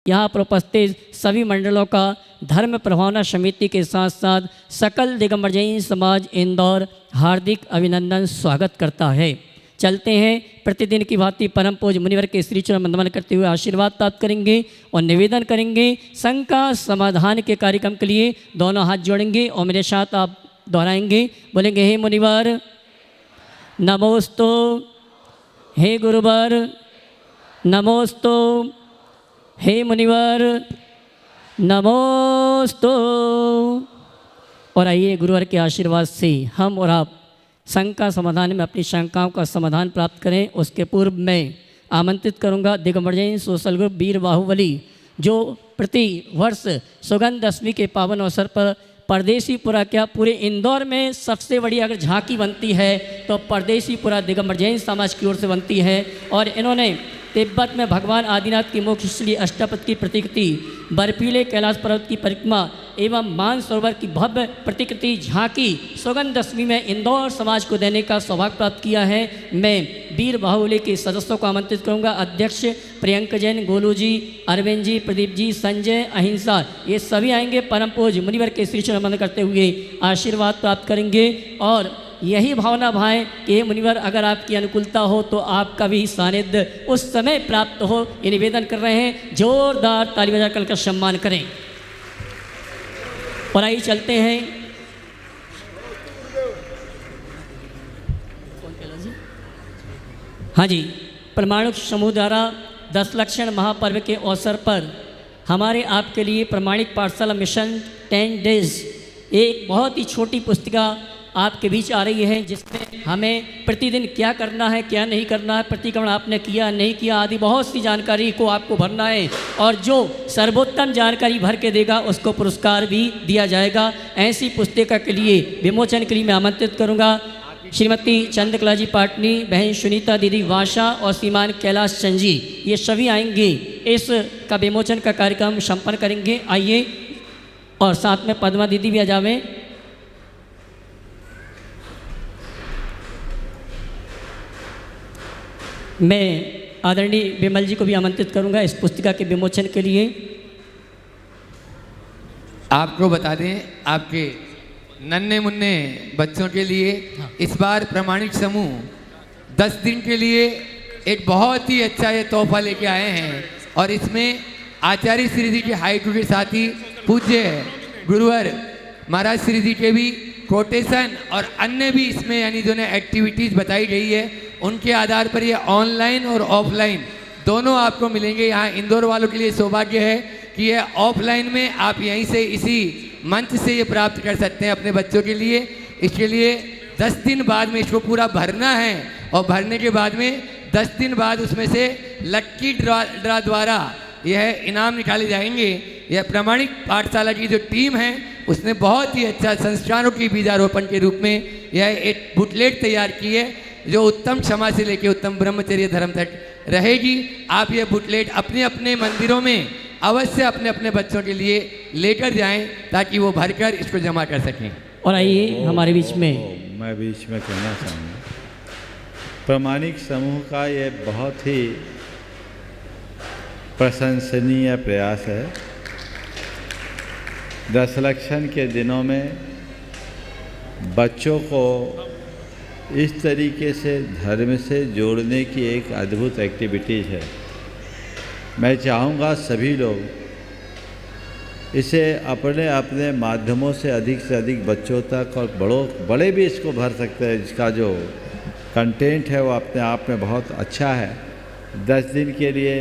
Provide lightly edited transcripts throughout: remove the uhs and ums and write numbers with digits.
यहाँ पर उपस्थित सभी मंडलों का धर्म प्रभावना समिति के साथ साथ सकल दिगंबर जैन समाज इंदौर हार्दिक अभिनंदन स्वागत करता है। चलते हैं प्रतिदिन की भांति परम पूज्य मुनिवर के श्री चरण वंदन करते हुए आशीर्वाद प्राप्त करेंगे और निवेदन करेंगे। शंका समाधान के कार्यक्रम के लिए दोनों हाथ जोड़ेंगे और मेरे साथ आप दोहराएंगे, बोलेंगे हे मुनिवर नमोस्तु, हे गुरुवर नमोस्तु, हे मुनिवर नमोस्तु। और आइए गुरुवर के आशीर्वाद से हम और आप शंका समाधान में अपनी शंकाओं का समाधान प्राप्त करें। उसके पूर्व मैं आमंत्रित करूंगा दिगंबर जैन सोशल ग्रुप वीर बाहुबली, जो प्रति वर्ष सुगंध दशमी के पावन अवसर पर परदेशीपुरा क्या पूरे इंदौर में सबसे बड़ी अगर झांकी बनती है तो परदेशीपुरा दिगंबर जैन समाज की ओर से बनती है। और इन्होंने तिब्बत में भगवान आदिनाथ की मुख्य श्री अष्टपद की प्रतिकृति, बर्फीले कैलाश पर्वत की परिक्रमा एवं मानसरोवर की भव्य प्रतिकृति झांकी सुगंध दशमी में इंदौर समाज को देने का सौभाग्य प्राप्त किया है। मैं वीर बाहुबली के सदस्यों को आमंत्रित करूंगा। अध्यक्ष प्रियंक जैन, गोलू जी, अरविंद जी, प्रदीप जी, संजय, अहिंसा, ये सभी आएंगे। परम पूज्य मुनिवर के श्री चरण वंदन करते हुए आशीर्वाद प्राप्त करेंगे और यही भावना भाएं कि हे मुनिवर अगर आपकी अनुकूलता हो तो आपका भी सानिध्य उस समय प्राप्त हो, ये निवेदन कर रहे हैं। जोरदार ताली बजाकर उनका सम्मान करें। और आइए चलते हैं हाँ जी, प्रमाणिक समूह द्वारा 10 लक्षण महापर्व के अवसर पर हमारे आपके लिए प्रमाणिक पाठशाला मिशन 10 डेज एक बहुत ही छोटी पुस्तिका आपके बीच आ रही है, जिसमें हमें प्रतिदिन क्या करना है, क्या नहीं करना है, प्रतिक्रमण आपने किया नहीं किया आदि बहुत सी जानकारी को आपको भरना है। और जो सर्वोत्तम जानकारी भर के देगा उसको पुरस्कार भी दिया जाएगा। ऐसी पुस्तिका के लिए विमोचन के लिए मैं आमंत्रित करूंगा श्रीमती चंद्रकला जी पाटनी, बहन सुनीता दीदी वाशा और श्रीमान कैलाश चंद जी, ये सभी आएंगे। इस का विमोचन का कार्यक्रम संपन्न करेंगे। आइए और साथ में पद्मा दीदी भी आ जावें। मैं आदरणीय विमल जी को भी आमंत्रित करूंगा इस पुस्तिका के विमोचन के लिए। आपको बता दें, आपके नन्हे मुन्ने बच्चों के लिए इस बार प्रमाणिक समूह 10 दिन के लिए एक बहुत ही अच्छा ये तोहफा लेके आए हैं। और इसमें आचार्य श्री जी के हाइकू के साथ ही पूज्य गुरुवर महाराज श्री जी के भी कोटेशन और अन्य भी इसमें यानी जो एक्टिविटीज़ बताई गई है उनके आधार पर ये ऑनलाइन और ऑफलाइन दोनों आपको मिलेंगे। यहाँ इंदौर वालों के लिए सौभाग्य है कि ये ऑफलाइन में आप यहीं से इसी मंच से ये प्राप्त कर सकते हैं अपने बच्चों के लिए। इसके लिए 10 दिन बाद में इसको पूरा भरना है और भरने के बाद में 10 दिन बाद उसमें से लक्की ड्रा द्वारा यह इनाम निकाले जाएंगे। यह प्रमाणिक पाठशाला की जो टीम है उसने बहुत ही अच्छा संस्कारों की बीजारोपण के रूप में यह एक बुकलेट तैयार की है जो उत्तम क्षमा से लेकर उत्तम ब्रह्मचर्य धर्म तक रहेगी। आप ये बुकलेट अपने अपने मंदिरों में अवश्य अपने अपने बच्चों के लिए लेकर जाएं ताकि वो भरकर इसको जमा कर सकें। और आइए हमारे बीच में मैं बीच में कहना चाहूँगा, प्रमाणिक समूह का ये बहुत ही प्रशंसनीय प्रयास है। 10 लक्षण के दिनों में बच्चों को इस तरीके से धर्म से जोड़ने की एक अद्भुत एक्टिविटीज़ है। मैं चाहूँगा सभी लोग इसे अपने अपने माध्यमों से अधिक बच्चों तक और बड़े भी इसको भर सकते हैं। इसका जो कंटेंट है वो अपने आप में बहुत अच्छा है। 10 दिन के लिए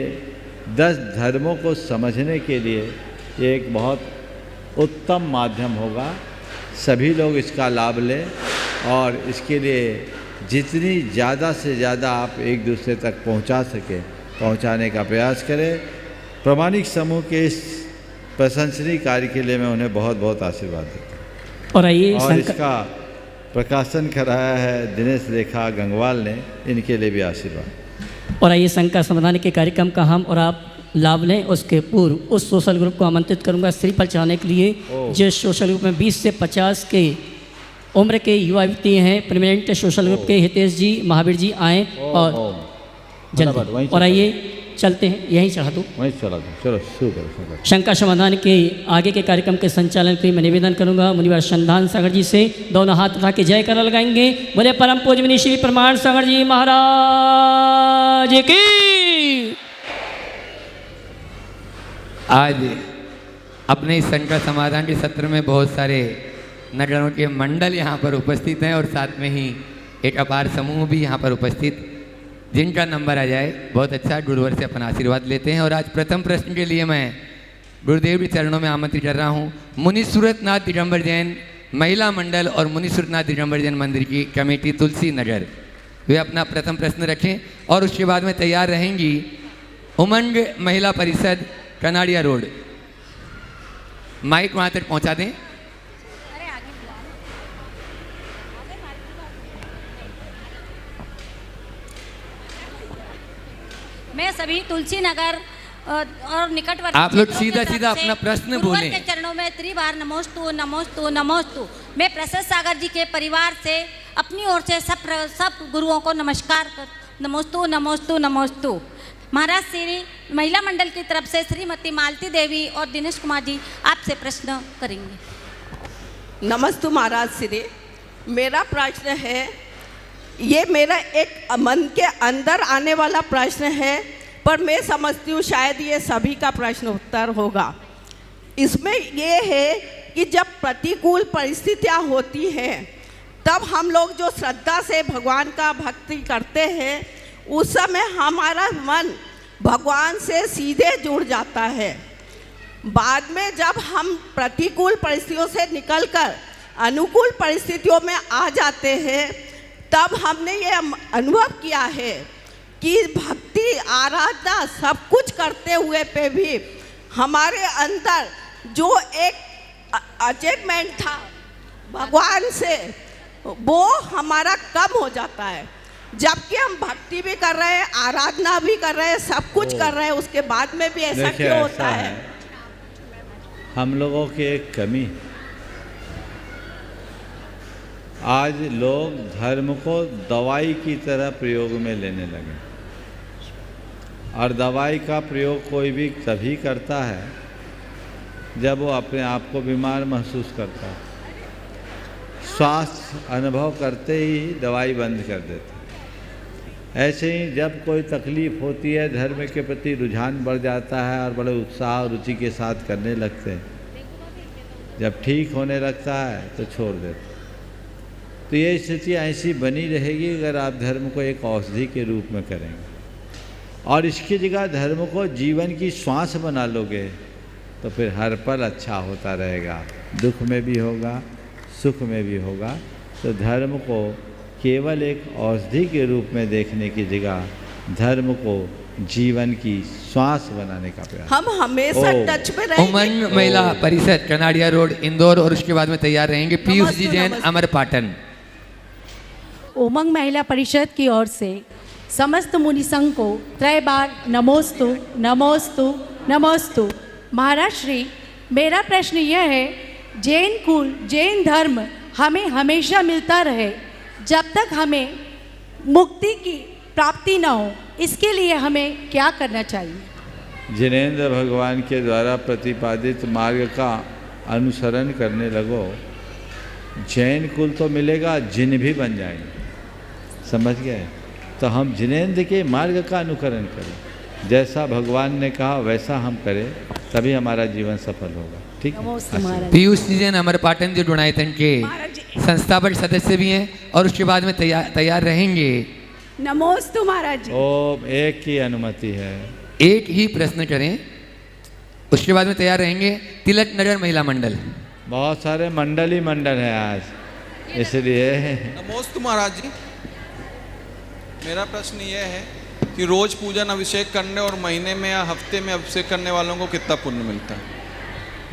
10 धर्मों को समझने के लिए ये एक बहुत उत्तम माध्यम होगा। सभी लोग इसका लाभ लें और इसके लिए जितनी ज़्यादा से ज़्यादा आप एक दूसरे तक पहुंचा सकें पहुंचाने का प्रयास करें। प्रमाणिक समूह के इस प्रशंसनीय कार्य के लिए मैं उन्हें बहुत बहुत आशीर्वाद देता हूँ। और इसका प्रकाशन कराया है दिनेश रेखा गंगवाल ने, इनके लिए भी आशीर्वाद। और आइए शंका समाधान के कार्यक्रम का हम और आप लाभ लें। उसके पूर्व उस सोशल ग्रुप को आमंत्रित करूंगा श्रीफल चढ़ाने के लिए, जो सोशल ग्रुप में 20 से 50 के उम्र के युवा व्यक्ति हैं। परमानेंट सोशल ग्रुप के हितेश जी, महावीर जी आए और जल्दी। और आइए चलते हैं, यहीं चढ़ा दूँ। वहीं चला दो, चलो शुरू करो। शंका समाधान के आगे के कार्यक्रम के संचालन के लिए मैं निवेदन करूंगा मुनिवर संधान सागर जी से, दोनों हाथ उठा के जय कर लगाएंगे। बोले परम पूज्य मुनि श्री प्रमाण सागर जी महाराज की। आज अपने इस शंका समाधान के सत्र में बहुत सारे नगरों के मंडल यहाँ पर उपस्थित हैं और साथ में ही एक अपार समूह भी यहाँ पर उपस्थित, जिनका नंबर आ जाए बहुत अच्छा। गुरुवर से अपना आशीर्वाद लेते हैं। और आज प्रथम प्रश्न के लिए मैं गुरुदेव के चरणों में आमंत्रित कर रहा हूँ मुनि सूरतनाथ दिगंबर जैन महिला मंडल और मुनि सूरतनाथ दिगंबर जैन मंदिर की कमेटी तुलसी नगर, वे अपना प्रथम प्रश्न रखें। और उसके बाद में तैयार रहेंगी उमंग महिला परिषद कनाड़िया रोड। माइक वहाँ तक पहुँचा दें। मैं सभी तुलसी नगर और निकटवर्ती आप लोग क्षेत्रों सीधा की सीधा तरफ से अपना प्रश्न गुरुवर बोलें। के चरणों में त्रिबार नमोस्तु नमोस्तु नमोस्तु। मैं प्रशस्त सागर जी के परिवार से अपनी ओर से सब गुरुओं को नमस्कार नमोस्तु नमोस्तु नमोस्तु। महाराज श्री महिला मंडल की तरफ से श्रीमती मालती देवी और दिनेश कुमार जी आपसे प्रश्न करेंगे। नमस्तु महाराज श्री, मेरा प्रश्न है, ये मेरा एक मन के अंदर आने वाला प्रश्न है, पर मैं समझती हूँ शायद ये सभी का प्रश्न उत्तर होगा। इसमें ये है कि जब प्रतिकूल परिस्थितियाँ होती हैं तब हम लोग जो श्रद्धा से भगवान का भक्ति करते हैं उस समय हमारा मन भगवान से सीधे जुड़ जाता है। बाद में जब हम प्रतिकूल परिस्थितियों से निकलकर अनुकूल परिस्थितियों में आ जाते हैं तब हमने ये अनुभव किया है कि भक्ति आराधना सब कुछ करते हुए पे भी हमारे अंदर जो एक अटैचमेंट था भगवान से वो हमारा कम हो जाता है। जबकि हम भक्ति भी कर रहे हैं, आराधना भी कर रहे हैं, सब कुछ कर रहे हैं, उसके बाद में भी ऐसा क्यों होता है? हम लोगों की एक कमी, आज लोग धर्म को दवाई की तरह प्रयोग में लेने लगे। और दवाई का प्रयोग कोई भी तभी करता है जब वो अपने आप को बीमार महसूस करता है। स्वास्थ्य अनुभव करते ही दवाई बंद कर देते हैं। ऐसे ही जब कोई तकलीफ़ होती है धर्म के प्रति रुझान बढ़ जाता है और बड़े उत्साह और रुचि के साथ करने लगते हैं। जब ठीक होने लगता है तो छोड़ देते हैं। तो ये स्थिति ऐसी बनी रहेगी अगर आप धर्म को एक औषधि के रूप में करेंगे और इसकी जगह धर्म को जीवन की श्वास बना लोगे तो फिर हर पल अच्छा होता रहेगा, दुख में भी होगा, सुख में भी होगा। तो धर्म को केवल एक औषधि के रूप में देखने की जगह धर्म को जीवन की श्वास बनाने का प्रयास। हम हमेशा टच में रहेंगे। उमंग महिला परिषद कनाड़िया रोड इंदौर और उसके बाद में तैयार रहेंगे पीयूष जी जैन अमर पाटन। उमंग महिला परिषद की ओर से समस्त मुनि संघ को त्रय बार नमोस्तु नमोस्तु नमोस्तु। महाराज श्री, मेरा प्रश्न यह है, जैन कुल जैन धर्म हमें हमेशा मिलता रहे जब तक हमें मुक्ति की प्राप्ति न हो, इसके लिए हमें क्या करना चाहिए? जिनेंद्र भगवान के द्वारा प्रतिपादित मार्ग का अनुसरण करने लगो, जैन कुल तो मिलेगा, जिन भी बन जाएंगे। समझ गए? तो हम जिनेंद्र के मार्ग का अनुकरण करें, जैसा भगवान ने कहा वैसा हम करें, तभी हमारा जीवन सफल होगा। ठीक है? पीयूष जी जैन अमर पाटन जो डुणायतन के संस्थापक सदस्य भी हैं और उसके बाद में तैयार रहेंगे। नमोस्तु महाराज जी। ओम एक की अनुमति है, एक ही प्रश्न करें, उसके बाद में तैयार रहेंगे तिलक नगर महिला मंडल। बहुत सारे मंडल ही मंडल हैं आज, इसलिए। नमोस्तु महाराज जी, मेरा प्रश्न ये है कि रोज पूजन अभिषेक करने और महीने में या हफ्ते में अभिषेक करने वालों को कितना पुण्य मिलता है?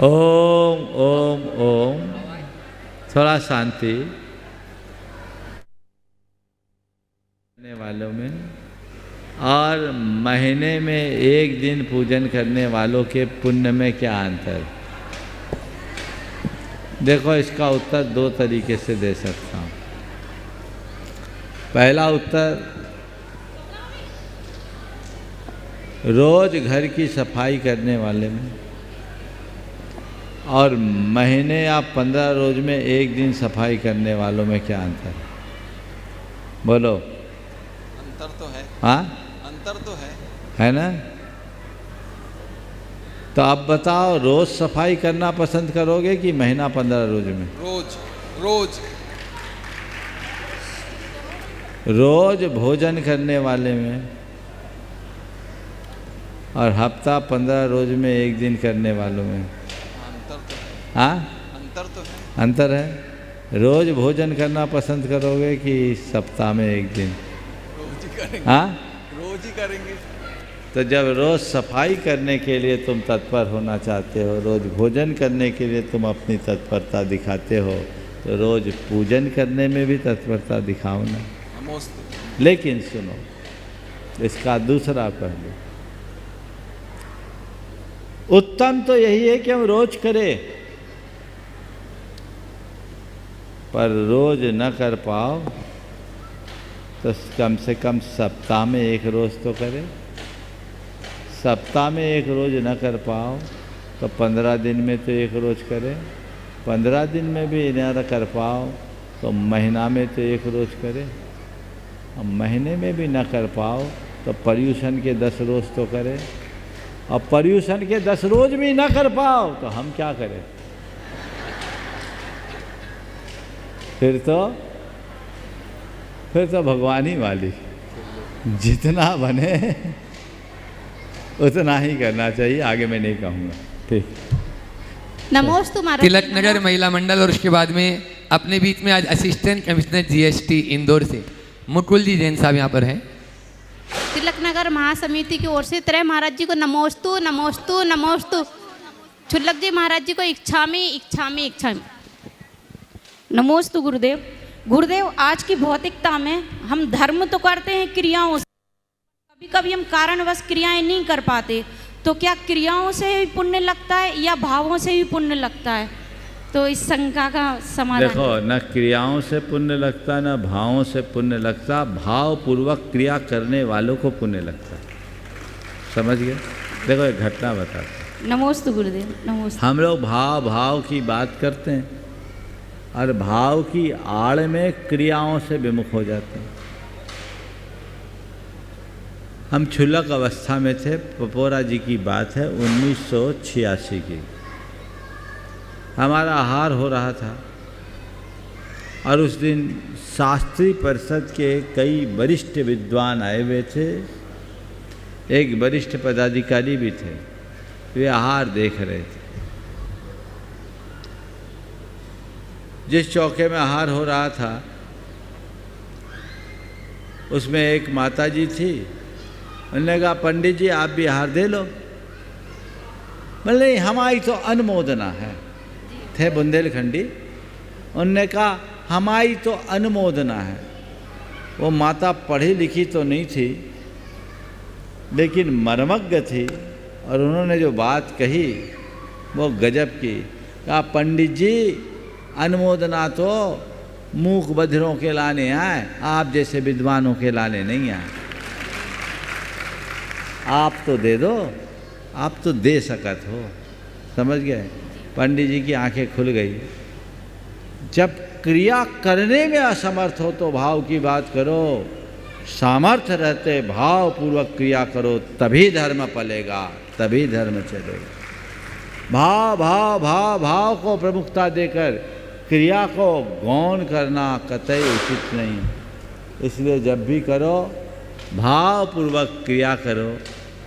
ओम ओम ओम। थोड़ा शांति करने वालों में और महीने में एक दिन पूजन करने वालों के पुण्य में क्या अंतर? देखो, इसका उत्तर दो तरीके से दे सकता हूँ। पहला उत्तर, रोज घर की सफाई करने वाले में और महीने या 15 रोज में एक दिन सफाई करने वालों में क्या अंतर है? बोलो। अंतर तो है। हाँ, अंतर तो है ना? तो आप बताओ, रोज सफाई करना पसंद करोगे कि महीना 15 रोज में? रोज रोज। रोज भोजन करने वाले में और हफ्ता 15 रोज में एक दिन करने वालों में अंतर तो है। हाँ, अंतर तो है। अंतर है। रोज भोजन करना पसंद करोगे कि सप्ताह में एक दिन? रोज ही करेंगे। हाँ, रोज ही करेंगे। तो जब रोज सफाई करने के लिए तुम तत्पर होना चाहते हो, रोज भोजन करने के लिए तुम अपनी तत्परता दिखाते हो, तो रोज पूजन करने में भी तत्परता दिखाओ ना। लेकिन सुनो, इसका दूसरा पहलू, उत्तम तो यही है कि हम रोज करें, पर रोज न कर पाओ तो कम से कम सप्ताह में एक रोज तो करें। सप्ताह में एक रोज न कर पाओ तो 15 दिन में तो एक रोज करें। 15 दिन में भी न कर पाओ तो महीना में तो एक रोज करें। और महीने में भी न कर पाओ तो पर्यूषण के 10 रोज तो करें। और पर्यूषण के 10 रोज भी न कर पाओ तो हम क्या करें? फिर तो भगवानी वाली, जितना बने उतना ही करना चाहिए, आगे मैं नहीं कहूँगा। ठीक। नमोस्तु महाराज। तिलक नगर महिला मंडल और उसके बाद में अपने बीच में आज असिस्टेंट कमिश्नर जीएसटी इंदौर से मुकुल जी जैन साहब यहाँ पर हैं। तिलक नगर महासमिति की ओर से त्रय महाराज जी को नमोस्तु नमोस्तु नमोस्तु। छुल्लक जी महाराज जी को इच्छामी इच्छामी इच्छामी। नमोस्तु गुरुदेव। गुरुदेव, आज की भौतिकता में हम धर्म तो करते हैं क्रियाओं से, कभी कभी हम कारणवश क्रियाएं नहीं कर पाते, तो क्या क्रियाओं से ही पुण्य लगता है या भावों से ही पुण्य लगता है? तो इस शंका का समाधान। देखो, न क्रियाओं से पुण्य लगता न भावों से पुण्य लगता, भाव पूर्वक क्रिया करने वालों को पुण्य लगता। समझ गए? देखो एक घटना बताते। नमोस्तु गुरुदेव। नमोस्तु। हम लोग भाव की बात करते हैं और भाव की आड़ में क्रियाओं से विमुख हो जाते हैं। हम क्षुल्लक अवस्था में थे, पपोरा जी की बात है 1986 की। हमारा आहार हो रहा था और उस दिन शास्त्री परिषद के कई वरिष्ठ विद्वान आए हुए थे, एक वरिष्ठ पदाधिकारी भी थे। वे आहार देख रहे थे। जिस चौके में आहार हो रहा था उसमें एक माता जी थी। उन्होंने कहा, पंडित जी आप भी आहार दे लो। बोले नहीं, हमारी तो अनुमोदना है। थे बुंदेलखंडी। उनने कहा हमारी तो अनुमोदना है। वो माता पढ़ी लिखी तो नहीं थी लेकिन मर्मज्ञ थी, और उन्होंने जो बात कही वो गजब की। कहा, पंडित जी अनुमोदना तो मूक बधिरों के लाने आए, आप जैसे विद्वानों के लाने नहीं आए। आप तो दे दो, आप तो दे सकत हो। समझ गए? पंडित जी की आंखें खुल गई। जब क्रिया करने में असमर्थ हो तो भाव की बात करो, सामर्थ्य रहते भाव पूर्वक क्रिया करो, तभी धर्म पलेगा, तभी धर्म चलेगा। भाव भाव भाव भाव को प्रमुखता देकर क्रिया को गौण करना कतई उचित नहीं। इसलिए जब भी करो भाव पूर्वक क्रिया करो,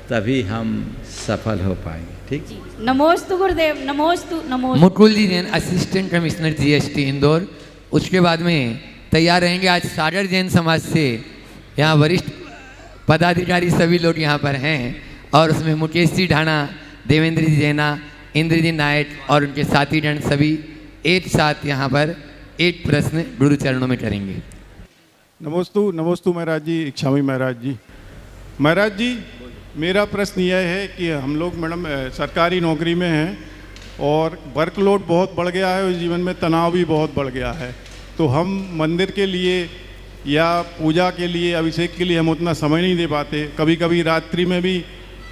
तभी हम सफल हो पाएंगे। ठीक। नमोस्तु गुरुदेव। नमोस्तु नमोस्तु। Mukul ji Jain assistant commissioner GST Indore. उसके बाद में तैयार रहेंगे आज सागर जैन समाज से, यहाँ वरिष्ठ पदाधिकारी सभी लोग यहाँ पर हैं, और उसमें मुकेश जी ढाणा, देवेंद्र जी जैना, इंद्र जी नायक और उनके साथी जन सभी एक साथ यहाँ पर एक प्रश्न गुरु चरणों में करेंगे। नमोस्तु नमोस्तु महाराज जी। इच्छामी महाराज जी। महाराज जी, मेरा प्रश्न यह है कि हम लोग मैडम सरकारी नौकरी में हैं और वर्कलोड बहुत बढ़ गया है और जीवन में तनाव भी बहुत बढ़ गया है। तो हम मंदिर के लिए या पूजा के लिए, अभिषेक के लिए हम उतना समय नहीं दे पाते। कभी कभी रात्रि में भी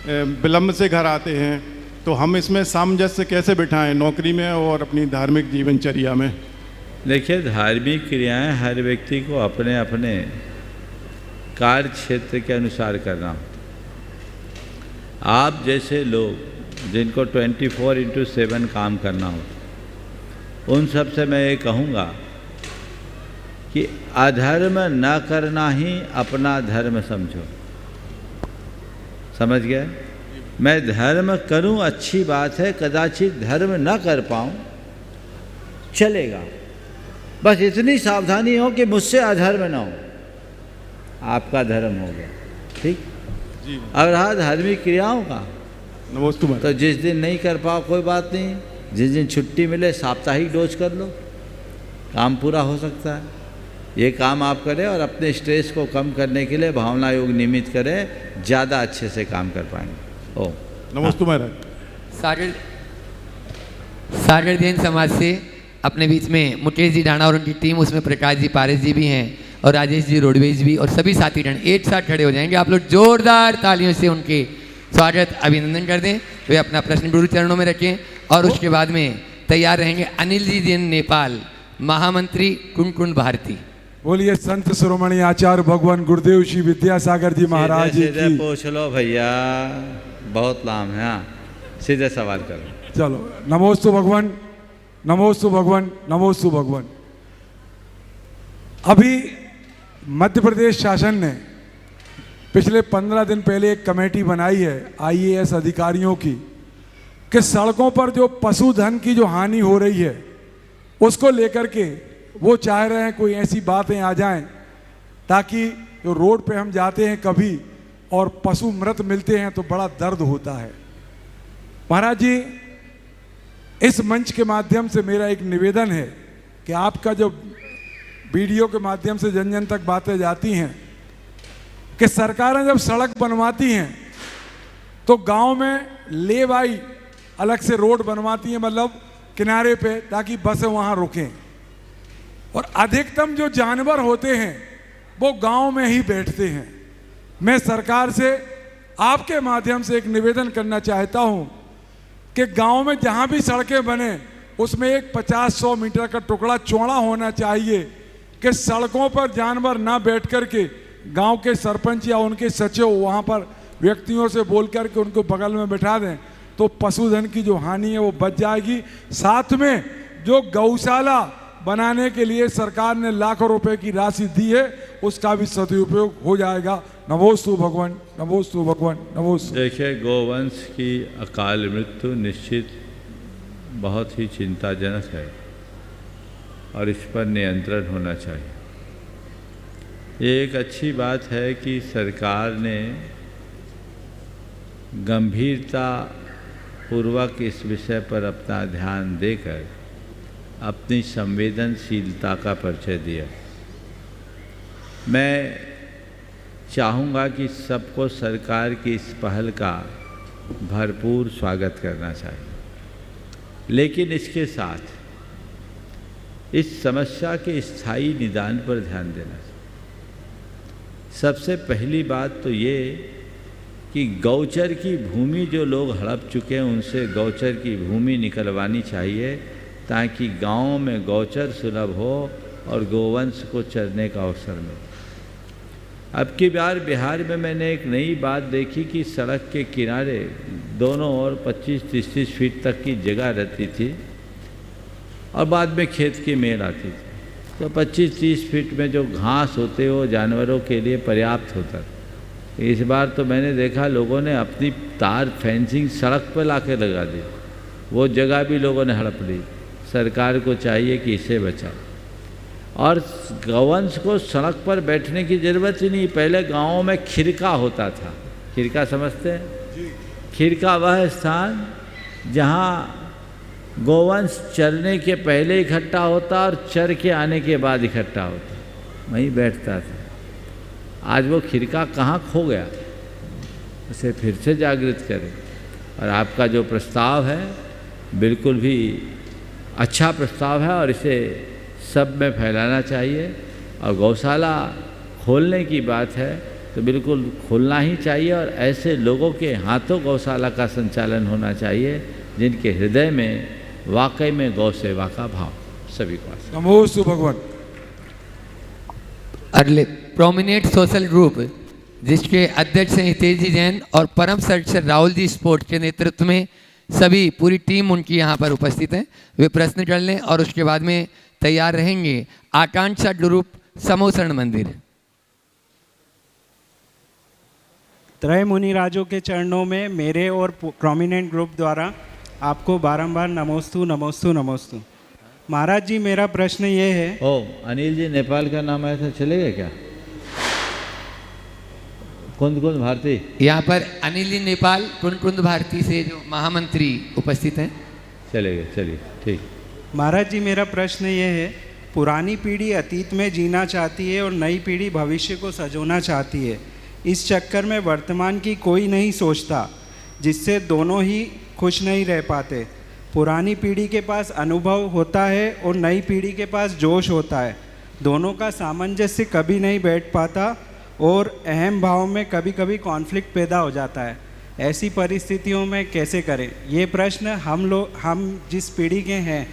विलम्ब से घर आते हैं, तो हम इसमें सामंजस्य कैसे बिठाएं नौकरी में और अपनी धार्मिक जीवनचर्या में? देखिए, धार्मिक क्रियाएं हर व्यक्ति को अपने अपने कार्य क्षेत्र के अनुसार करना होता। आप जैसे लोग जिनको 24/7 काम करना होता, उन सब से मैं ये कहूँगा कि अधर्म न करना ही अपना धर्म समझो। समझ गए? मैं धर्म करूं अच्छी बात है, कदाचित धर्म न कर पाऊं चलेगा, बस इतनी सावधानी हो कि मुझसे अधर्म ना हो, आपका धर्म हो गया, ठीक। जी। अब रहा धार्मिक क्रियाओं का, नमस्ते। तो जिस दिन नहीं कर पाओ कोई बात नहीं, जिस दिन छुट्टी मिले साप्ताहिक डोज कर लो, काम पूरा हो सकता है। ये काम आप करें और अपने स्ट्रेस को कम करने के लिए भावना योग नियमित करें, ज़्यादा अच्छे से काम कर पाएंगे। ओ नमस्ते महाराज। सागर जैन समाज से अपने बीच में मुकेश जी ढाणा और उनकी टीम, उसमें प्रकाश जी पारस जी भी हैं और राजेश जी रोडवेज भी, और सभी साथीगण एक साथ खड़े हो जाएंगे। आप लोग जोरदार तालियों से उनके स्वागत अभिनंदन कर दें। वे अपना प्रश्न गुरु चरणों में रखें और उसके बाद में तैयार रहेंगे अनिल जी जैन नेपाल, महामंत्री कुंकुण भारती। बोलिए संत शिरोमणि आचार्य भगवान गुरुदेव श्री विद्यासागर जी महाराज जी सीधे की। पूछ लो भैया, बहुत लाम है। हाँ, सीधे सवाल करो। चलो, नमोस्तु भगवान, नमोस्तु भगवान, नमोस्तु भगवान। अभी मध्य प्रदेश शासन ने पिछले 15 दिन पहले एक कमेटी बनाई है IAS अधिकारियों की, कि सड़कों पर जो पशुधन की जो हानि हो रही है उसको लेकर के वो चाह रहे हैं कोई ऐसी बातें आ जाएं ताकि जो रोड पे हम जाते हैं कभी और पशु मृत मिलते हैं तो बड़ा दर्द होता है। महाराज जी, इस मंच के माध्यम से मेरा एक निवेदन है कि आपका जो वीडियो के माध्यम से जन जन तक बातें जाती हैं कि सरकारें जब सड़क बनवाती हैं तो गांव में ले बाई अलग से रोड बनवाती हैं, मतलब किनारे पे, ताकि बसें वहां रुकें। और अधिकतम जो जानवर होते हैं वो गांव में ही बैठते हैं। मैं सरकार से आपके माध्यम से एक निवेदन करना चाहता हूं कि गांव में जहां भी सड़कें बने उसमें एक 50-100 मीटर का टुकड़ा चौड़ा होना चाहिए कि सड़कों पर जानवर ना बैठ कर के गांव के सरपंच या उनके सचिव वहां पर व्यक्तियों से बोल कर के उनको बगल में बैठा दें, तो पशुधन की जो हानि है वो बच जाएगी। साथ में जो गौशाला बनाने के लिए सरकार ने लाखों रुपए की राशि दी है उसका भी सदुपयोग हो जाएगा। नमोस्तु भगवान, नमोस्तु भगवान, नमोस्तु। देखिए, गोवंश की अकाल मृत्यु निश्चित बहुत ही चिंताजनक है और इस पर नियंत्रण होना चाहिए। ये एक अच्छी बात है कि सरकार ने गंभीरता पूर्वक इस विषय पर अपना ध्यान देकर अपनी संवेदनशीलता का परिचय दिया। मैं चाहूँगा कि सबको सरकार की इस पहल का भरपूर स्वागत करना चाहिए, लेकिन इसके साथ इस समस्या के स्थायी निदान पर ध्यान देना चाहिए। सबसे पहली बात तो ये कि गौचर की भूमि जो लोग हड़प चुके हैं उनसे गौचर की भूमि निकलवानी चाहिए ताकि गांव में गौचर सुलभ हो और गोवंश को चरने का अवसर मिले। अब की बार बिहार में मैंने एक नई बात देखी कि सड़क के किनारे दोनों ओर 25-30 फीट तक की जगह रहती थी और बाद में खेत की मेड़ आती थी, तो 25-30 फीट में जो घास होते वो जानवरों के लिए पर्याप्त होता था। इस बार तो मैंने देखा लोगों ने अपनी तार फेंसिंग सड़क पर ला के लगा दी, वो जगह भी लोगों ने हड़प ली। सरकार को चाहिए कि इसे बचाए और गौवंश को सड़क पर बैठने की ज़रूरत ही नहीं। पहले गाँवों में खिरका होता था, खिरका समझते हैं? खिरका वह स्थान जहाँ गोवंश चरने के पहले इकट्ठा होता और चर के आने के बाद इकट्ठा होता, वहीं बैठता था। आज वो खिरका कहाँ खो गया, उसे फिर से जागृत करें। और आपका जो प्रस्ताव है बिल्कुल भी अच्छा प्रस्ताव है और इसे सब में फैलाना चाहिए। और गौशाला खोलने की बात है तो बिल्कुल खुलना ही चाहिए और ऐसे लोगों के हाथों गौशाला का संचालन होना चाहिए जिनके हृदय में वाकई में गौ सेवा का भाव सभी को। नमोस्तु भगवान। अगले प्रोमिनेंट सोशल ग्रुप जिसके अध्यक्ष हैं हितेश जी जैन और परम सदस्य राहुल जी स्पोर्ट के नेतृत्व में सभी पूरी टीम उनकी यहाँ पर उपस्थित है। वे प्रश्न कर लें और उसके बाद में तैयार रहेंगे आकांक्षा ग्रुप समोसरण मंदिर। त्रय मुनिराजों के चरणों में मेरे और प्रोमिनेंट ग्रुप द्वारा आपको बारंबार नमोस्तु नमोस्तु नमोस्तु। महाराज जी मेरा प्रश्न ये है। अनिल जी नेपाल का नाम आया था, चलेगा क्या? कुंद भारती यहाँ पर अनिल जी नेपाल कुंद भारती से जो महामंत्री उपस्थित हैं। चलेगा, चलिए ठीक। महाराज जी मेरा प्रश्न ये है, पुरानी पीढ़ी अतीत में जीना चाहती है और नई पीढ़ी भविष्य को सजोना चाहती है। इस चक्कर में वर्तमान की कोई नहीं सोचता, जिससे दोनों ही खुश नहीं रह पाते। पुरानी पीढ़ी के पास अनुभव होता है और नई पीढ़ी के पास जोश होता है। दोनों का सामंजस्य कभी नहीं बैठ पाता और अहम भाव में कभी कभी कॉन्फ्लिक्ट पैदा हो जाता है। ऐसी परिस्थितियों में कैसे करें? ये प्रश्न हम जिस पीढ़ी के हैं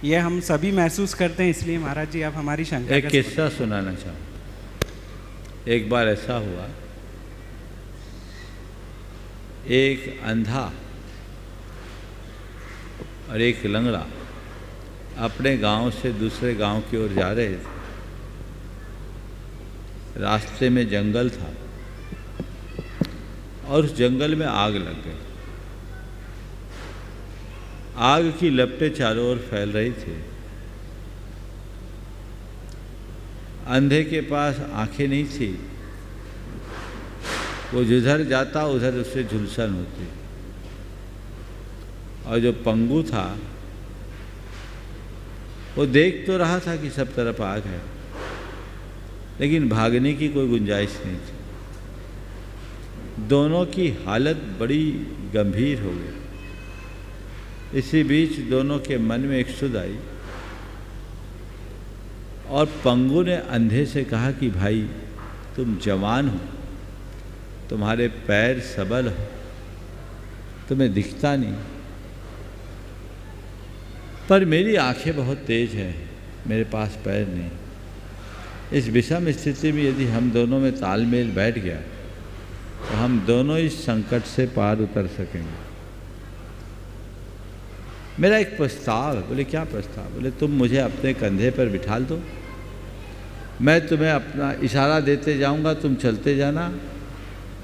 ये हम सभी महसूस करते हैं, इसलिए महाराज जी आप हमारी शंका। एक किस्सा सुनाना चाहूँ। एक बार ऐसा हुआ, एक अंधा और एक लंगड़ा अपने गांव से दूसरे गांव की ओर जा रहे थे। रास्ते में जंगल था और उस जंगल में आग लग गई। आग की लपटें चारों ओर फैल रही थी। अंधे के पास आंखें नहीं थी, वो जिधर जाता उधर उससे झुलसन होती। और जो पंगु था वो देख तो रहा था कि सब तरफ आग है, लेकिन भागने की कोई गुंजाइश नहीं थी। दोनों की हालत बड़ी गंभीर हो गई। इसी बीच दोनों के मन में एक सुध आई और पंगु ने अंधे से कहा कि भाई तुम जवान हो, तुम्हारे पैर सबल हो, तुम्हें दिखता नहीं, पर मेरी आंखें बहुत तेज हैं, मेरे पास पैर नहीं। इस विषम स्थिति में यदि हम दोनों में तालमेल बैठ गया तो हम दोनों इस संकट से पार उतर सकेंगे। मेरा एक प्रस्ताव है। बोले क्या प्रस्ताव? बोले तुम मुझे अपने कंधे पर बिठा दो, मैं तुम्हें अपना इशारा देते जाऊंगा, तुम चलते जाना,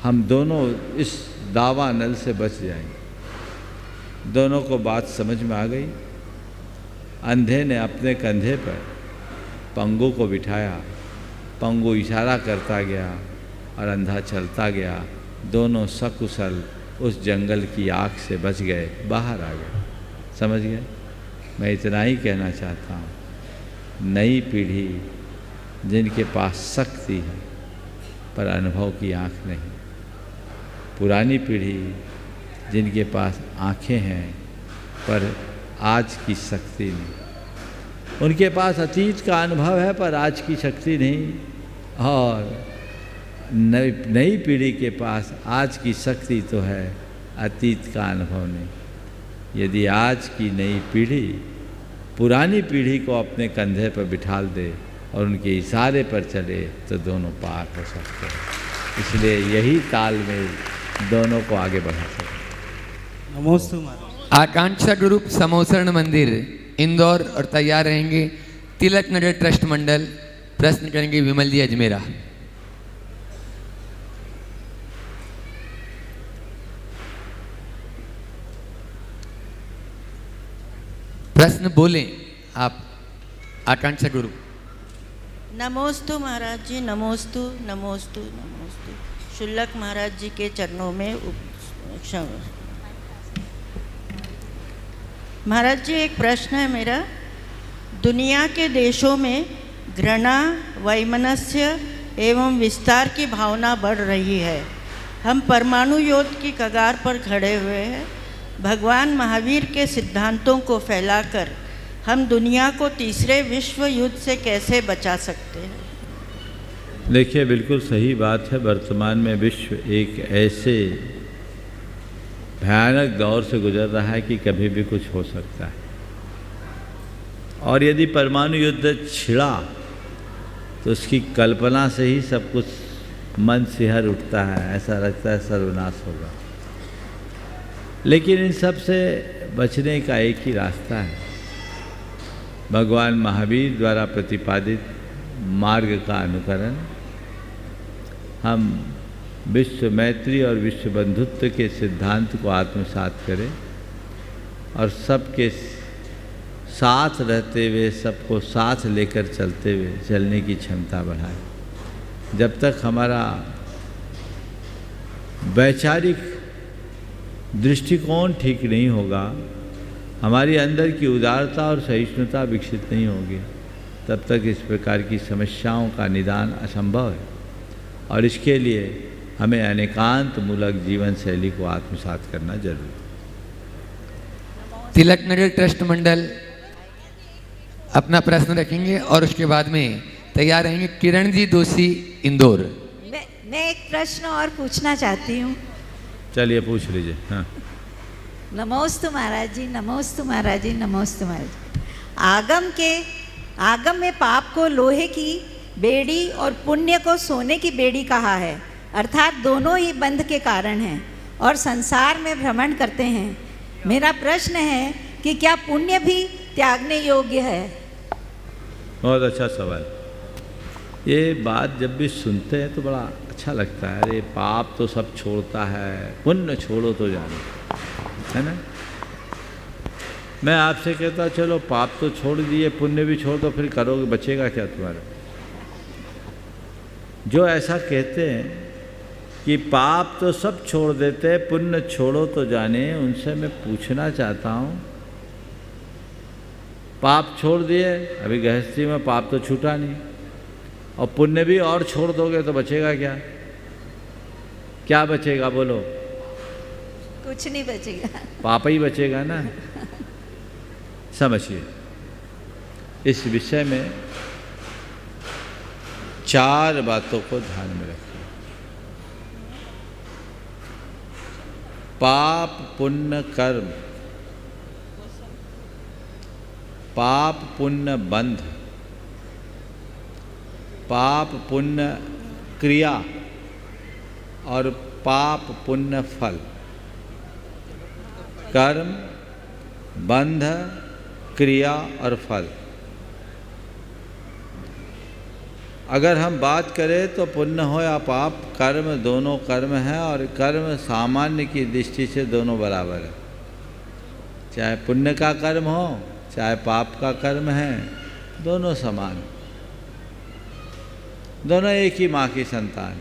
हम दोनों इस दावा नल से बच जाएंगे। दोनों को बात समझ में आ गई। अंधे ने अपने कंधे पर पंगु को बिठाया, पंगु इशारा करता गया और अंधा चलता गया। दोनों सकुशल उस जंगल की आग से बच गए, बाहर आ गए। समझ गए? मैं इतना ही कहना चाहता हूँ, नई पीढ़ी जिनके पास शक्ति है पर अनुभव की आँख नहीं, पुरानी पीढ़ी जिनके पास आँखें हैं पर आज की शक्ति नहीं, उनके पास अतीत का अनुभव है पर आज की शक्ति नहीं, और नई पीढ़ी के पास आज की शक्ति तो है, अतीत का अनुभव नहीं। यदि आज की नई पीढ़ी पुरानी पीढ़ी को अपने कंधे पर बिठाल दे और उनके इशारे पर चले तो दोनों पार हो सकते हैं। इसलिए यही तालमेल दोनों को आगे बढ़ा सकते। नमोस्तु। आकांक्षा ग्रुप समोसरण मंदिर इंदौर और तैयार रहेंगे तिलक नगर ट्रस्ट मंडल। प्रश्न करेंगे विमल जी अजमेरा। प्रश्न बोलें आप। आकांक्षा ग्रुप। नमोस्तु महाराज जी, नमोस्तु नमोस्तु नमोस्तु। शुल्लक महाराज जी के चरणों में महाराज जी एक प्रश्न है मेरा। दुनिया के देशों में घृणा, वैमनस्य एवं विस्तार की भावना बढ़ रही है। हम परमाणु युद्ध की कगार पर खड़े हुए हैं। भगवान महावीर के सिद्धांतों को फैलाकर हम दुनिया को तीसरे विश्व युद्ध से कैसे बचा सकते हैं? देखिए, बिल्कुल सही बात है। वर्तमान में विश्व एक ऐसे भयानक दौर से गुजर रहा है कि कभी भी कुछ हो सकता है, और यदि परमाणु युद्ध छिड़ा तो उसकी कल्पना से ही सब कुछ मन सिहर उठता है, ऐसा लगता है सर्वनाश होगा। लेकिन इन सब से बचने का एक ही रास्ता है, भगवान महावीर द्वारा प्रतिपादित मार्ग का अनुकरण। हम विश्व मैत्री और विश्व बंधुत्व के सिद्धांत को आत्मसात करें और सबके साथ रहते हुए, सबको साथ लेकर चलते हुए चलने की क्षमता बढ़ाएं। जब तक हमारा वैचारिक दृष्टिकोण ठीक नहीं होगा, हमारी अंदर की उदारता और सहिष्णुता विकसित नहीं होगी, तब तक इस प्रकार की समस्याओं का निदान असंभव है। और इसके लिए हमें अनेकांत मूलक जीवन शैली को आत्मसात करना जरूरी है। तिलक नगर ट्रस्ट मंडल अपना प्रश्न रखेंगे और उसके बाद में तैयार रहेंगे किरण जी दोषी, इंदौर। मैं एक प्रश्न और पूछना चाहती हूँ। चलिए पूछ लीजिए। हाँ। नमोस्तु महाराज जी, नमोस्तु महाराज जी, नमोस्तु महाराज जी। आगम में पाप को लोहे की बेड़ी और पुण्य को सोने की बेड़ी कहा है, अर्थात दोनों ही बंध के कारण हैं और संसार में भ्रमण करते हैं। मेरा प्रश्न है कि क्या पुण्य भी त्यागने योग्य है? बहुत अच्छा सवाल। ये बात जब भी सुनते हैं तो बड़ा अच्छा लगता है। अरे पाप तो सब छोड़ता है, पुण्य छोड़ो तो जानो, है ना। मैं आपसे कहता चलो पाप तो छोड़ दिए, पुण्य भी छोड़ दो, फिर करोगे, बचेगा क्या तुम्हारा? जो ऐसा कहते हैं कि पाप तो सब छोड़ देते, पुण्य छोड़ो तो जाने, उनसे मैं पूछना चाहता हूँ, पाप छोड़ दिए, अभी गृहस्थी में पाप तो छूटा नहीं, और पुण्य भी और छोड़ दोगे तो बचेगा क्या? क्या बचेगा बोलो? कुछ नहीं बचेगा, पाप ही बचेगा ना। समझिए, इस विषय में 4 बातों को ध्यान में रखिए। पाप पुण्य कर्म, पाप पुण्य बंध, पाप पुण्य क्रिया और पाप पुण्य फल। कर्म, बंध, क्रिया और फल। अगर हम बात करें तो पुण्य हो या पाप, कर्म दोनों कर्म हैं, और कर्म सामान्य की दृष्टि से दोनों बराबर है। चाहे पुण्य का कर्म हो चाहे पाप का कर्म है, दोनों समान, दोनों एक ही माँ की संतान।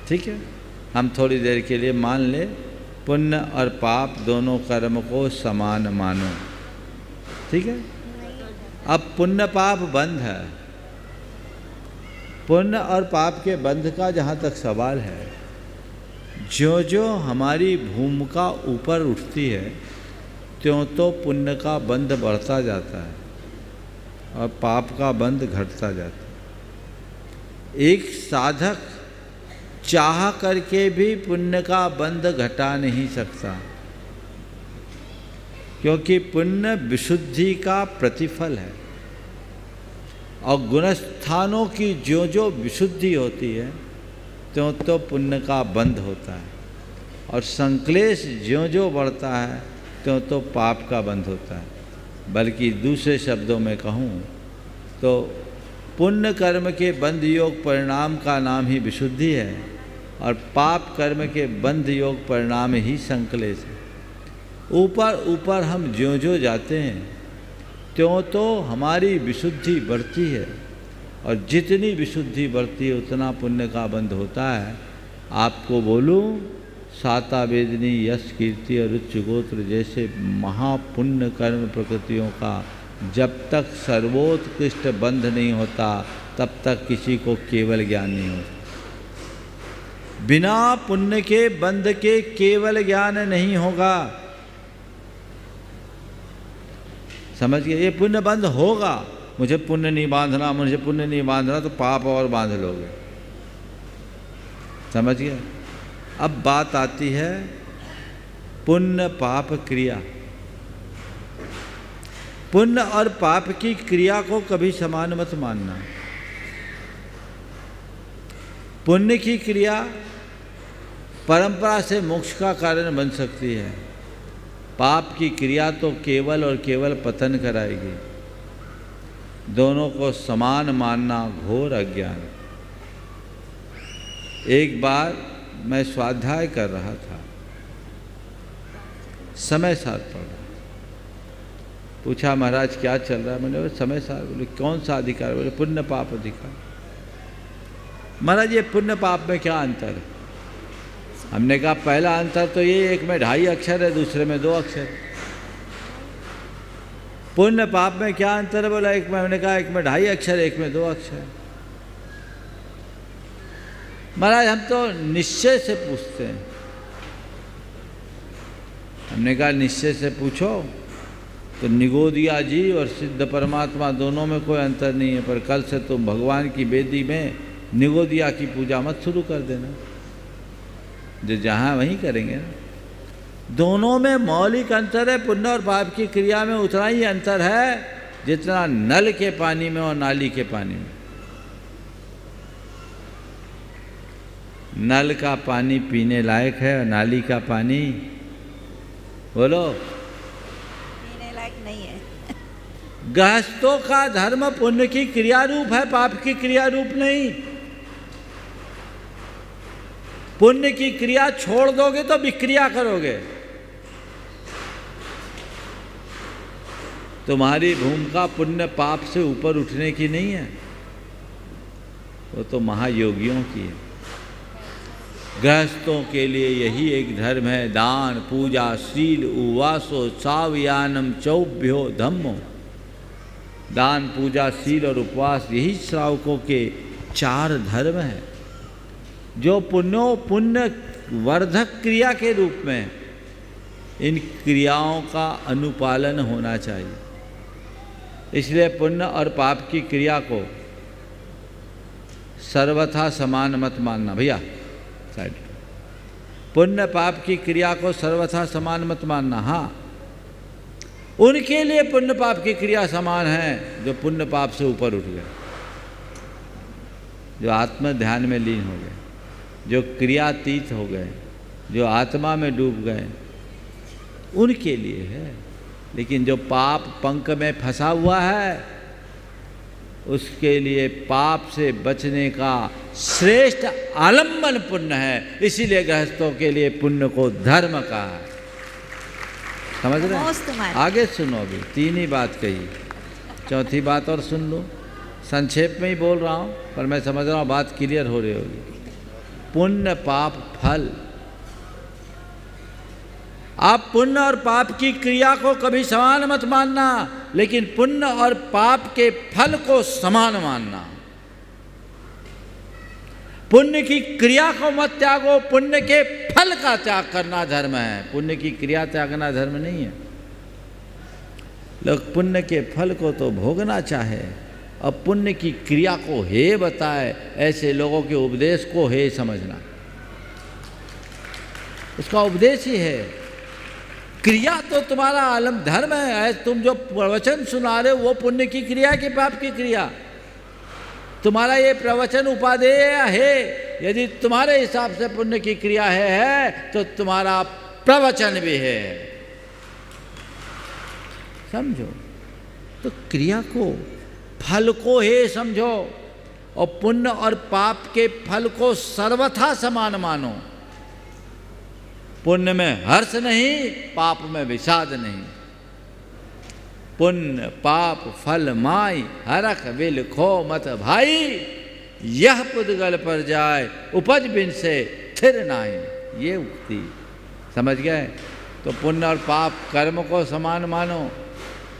ठीक है, हम थोड़ी देर के लिए मान ले पुण्य और पाप दोनों कर्म को समान मानो। ठीक है। अब पुण्य पाप बंध है। पुण्य और पाप के बंध का जहाँ तक सवाल है, जो जो हमारी भूमिका ऊपर उठती है त्यों तो पुण्य का बंध बढ़ता जाता है और पाप का बंध घटता जाता है। एक साधक चाह करके भी पुण्य का बंध घटा नहीं सकता, क्योंकि पुण्य विशुद्धि का प्रतिफल है और गुणस्थानों की जो जो विशुद्धि होती है त्यों तो पुण्य का बंध होता है, और संक्लेश ज्यों ज्यों बढ़ता है त्यों तो पाप का बंध होता है। बल्कि दूसरे शब्दों में कहूँ तो पुण्य कर्म के बंध योग परिणाम का नाम ही विशुद्धि है और पाप कर्म के बंध योग परिणाम ही संक्लेश है। ऊपर ऊपर हम ज्यों ज्यों जाते हैं त्यों तो हमारी विशुद्धि बढ़ती है, और जितनी विशुद्धि बढ़ती है उतना पुण्य का बंध होता है। आपको बोलूं, साता वेदनी, यश, कीर्ति और उच्च गोत्र जैसे महापुण्य कर्म प्रकृतियों का जब तक सर्वोत्कृष्ट बंध नहीं होता तब तक किसी को केवल ज्ञान नहीं होता। बिना पुण्य के बंध के केवल ज्ञान नहीं होगा। समझ गए? ये पुण्य बंध होगा मुझे पुण्य नहीं बांधना, मुझे पुण्य नहीं बांधना, तो पाप और बांध लोगे। समझ गए? अब बात आती है पुण्य पाप क्रिया। पुण्य और पाप की क्रिया को कभी समान मत मानना। पुण्य की क्रिया परंपरा से मोक्ष का कारण बन सकती है, पाप की क्रिया तो केवल और केवल पतन कराएगी। दोनों को समान मानना घोर अज्ञान। एक बार मैं स्वाध्याय कर रहा था, समय सार पढ़ रहा, पूछा महाराज क्या चल रहा है? मैंने बोले समय सार। बोले कौन सा अधिकार? बोले पुण्य पाप अधिकार। महाराज ये पुण्य पाप में क्या अंतर है? हमने कहा पहला अंतर तो ये, एक में 2.5 अक्षर है, दूसरे में 2 अक्षर। पुण्य पाप में क्या अंतर है? बोला एक में, हमने कहा एक में 2.5 अक्षर, एक में 2 अक्षर। महाराज हम तो निश्चय से पूछते हैं। हमने कहा निश्चय से पूछो तो निगोदिया जी और सिद्ध परमात्मा दोनों में कोई अंतर नहीं है, पर कल से तुम भगवान की वेदी में निगोदिया की पूजा मत शुरू कर देना, जो जहाँ वहीं करेंगे ना। दोनों में मौलिक अंतर है। पुण्य और पाप की क्रिया में उतना ही अंतर है जितना नल के पानी में और नाली के पानी में। नल का पानी पीने लायक है और नाली का पानी बोलो पीने लायक नहीं है। गृहस्थों का धर्म पुण्य की क्रिया रूप है, पाप की क्रिया रूप नहीं। पुण्य की क्रिया छोड़ दोगे तो विक्रिया करोगे। तुम्हारी भूमिका पुण्य पाप से ऊपर उठने की नहीं है, वो तो महायोगियों की है। गृहस्थों के लिए यही एक धर्म है, दान पूजा शील उवासो सावयानम चौभ्यो धम्मो। दान पूजा शील और उपवास यही श्रावकों के 4 धर्म हैं, जो पुण्य वर्धक क्रिया के रूप में इन क्रियाओं का अनुपालन होना चाहिए। इसलिए पुण्य और पाप की क्रिया को सर्वथा समान मत मानना। भैया साइड, पुण्य पाप की क्रिया को सर्वथा समान मत मानना। हाँ, उनके लिए पुण्य पाप की क्रिया समान है जो पुण्य पाप से ऊपर उठ गए, जो आत्म ध्यान में लीन हो गए, जो क्रियातीत हो गए, जो आत्मा में डूब गए, उनके लिए है। लेकिन जो पाप पंख में फंसा हुआ है, उसके लिए पाप से बचने का श्रेष्ठ आलम्बन पुण्य है। इसीलिए गृहस्थों के लिए पुण्य को धर्म कहा है। समझ रहे हैं? आगे सुनो, अभी 3 ही बात कही, 4थी बात और सुन लो। संक्षेप में ही बोल रहा हूँ, पर मैं समझ रहा हूँ बात क्लियर हो रही होगी। पुण्य पाप फल। आप पुण्य और पाप की क्रिया को कभी समान मत मानना, लेकिन पुण्य और पाप के फल को समान मानना। पुण्य की क्रिया को मत त्यागो, पुण्य के फल का त्याग करना धर्म है। पुण्य की क्रिया त्यागना धर्म नहीं है। लोग पुण्य के फल को तो भोगना चाहे और पुण्य की क्रिया को हे बताए, ऐसे लोगों के उपदेश को हे समझना। उसका उपदेश ही है। क्रिया तो तुम्हारा आलम धर्म है। तुम जो प्रवचन सुना रहे हो वो पुण्य की क्रिया की पाप की क्रिया? तुम्हारा ये प्रवचन उपादेय है। यदि तुम्हारे हिसाब से पुण्य की क्रिया है तो तुम्हारा प्रवचन भी है। समझो, तो क्रिया को फल को हे समझो और पुण्य और पाप के फल को सर्वथा समान मानो। पुण्य में हर्ष नहीं, पाप में विषाद नहीं। पुण्य पाप फल माई, हरख बिल खो मत भाई। यह पुद्गल पर जाए, उपज बिन से थिर नाई। ये उक्ति समझ गए? तो पुण्य और पाप कर्म को समान मानो।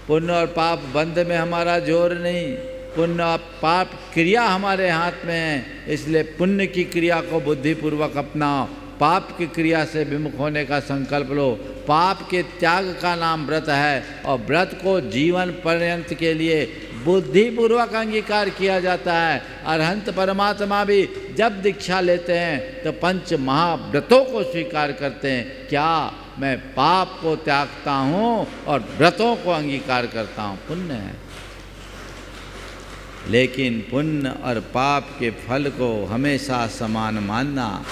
पुण्य और पाप बंध में हमारा जोर नहीं, पुण्य और पाप क्रिया हमारे हाथ में है। इसलिए पुण्य की क्रिया को बुद्धिपूर्वक अपनाओ, पाप की क्रिया से विमुख होने का संकल्प लो। पाप के त्याग का नाम व्रत है और व्रत को जीवन पर्यंत के लिए बुद्धिपूर्वक अंगीकार किया जाता है। अरहंत परमात्मा भी जब दीक्षा लेते हैं तो पंच महाव्रतों को स्वीकार करते हैं। क्या मैं पाप को त्यागता हूँ और व्रतों को अंगीकार करता हूँ, पुण्य है। लेकिन पुण्य और पाप के फल को हमेशा समान मानना,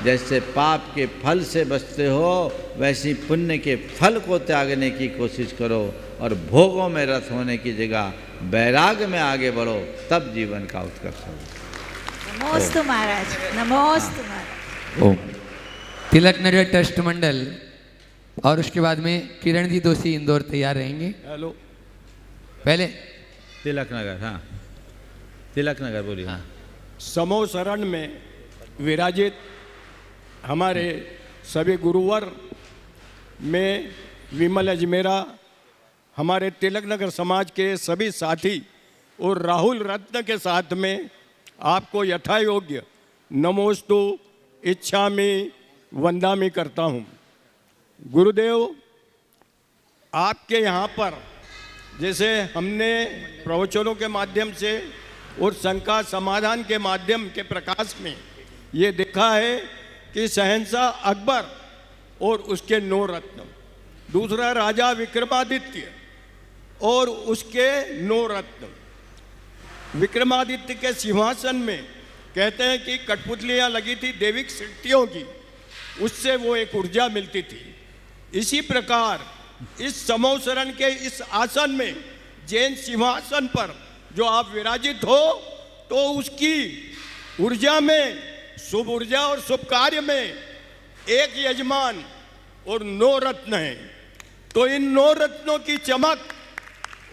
जैसे पाप के फल से बचते हो वैसी पुण्य के फल को त्यागने की कोशिश करो और भोगों में रत होने की जगह वैराग्य में आगे बढ़ो, तब जीवन का उत्कर्ष होगा। नमोस्तु महाराज, नमोस्तु महाराज। ओम। तिलक नगर ट्रस्ट मंडल और उसके बाद में किरण जी दोषी इंदौर तैयार रहेंगे। हेलो, पहले तिलक नगर, हाँ तिलक नगर बोलिए। हाँ, समूह शरण में विराजित हमारे सभी गुरुवर में विमल अजमेरा, हमारे तिलक नगर समाज के सभी साथी और राहुल रत्न के साथ में आपको यथायोग्य नमोस्तु इच्छामि वंदामि करता हूँ। गुरुदेव, आपके यहाँ पर जैसे हमने प्रवचनों के माध्यम से और शंका समाधान के माध्यम के प्रकाश में ये देखा है कि शहंशाह अकबर और उसके 9 रत्न, दूसरा राजा विक्रमादित्य और उसके 9 रत्न। विक्रमादित्य के सिंहासन में कहते हैं कि कठपुतलियाँ लगी थी दैविक शक्तियों की, उससे वो एक ऊर्जा मिलती थी। इसी प्रकार इस समूह शरण के इस आसन में, जैन सिंहासन पर जो आप विराजित हो, तो उसकी ऊर्जा में, शुभ ऊर्जा और शुभ कार्य में एक यजमान और 9 रत्न हैं। तो इन 9 रत्नों की चमक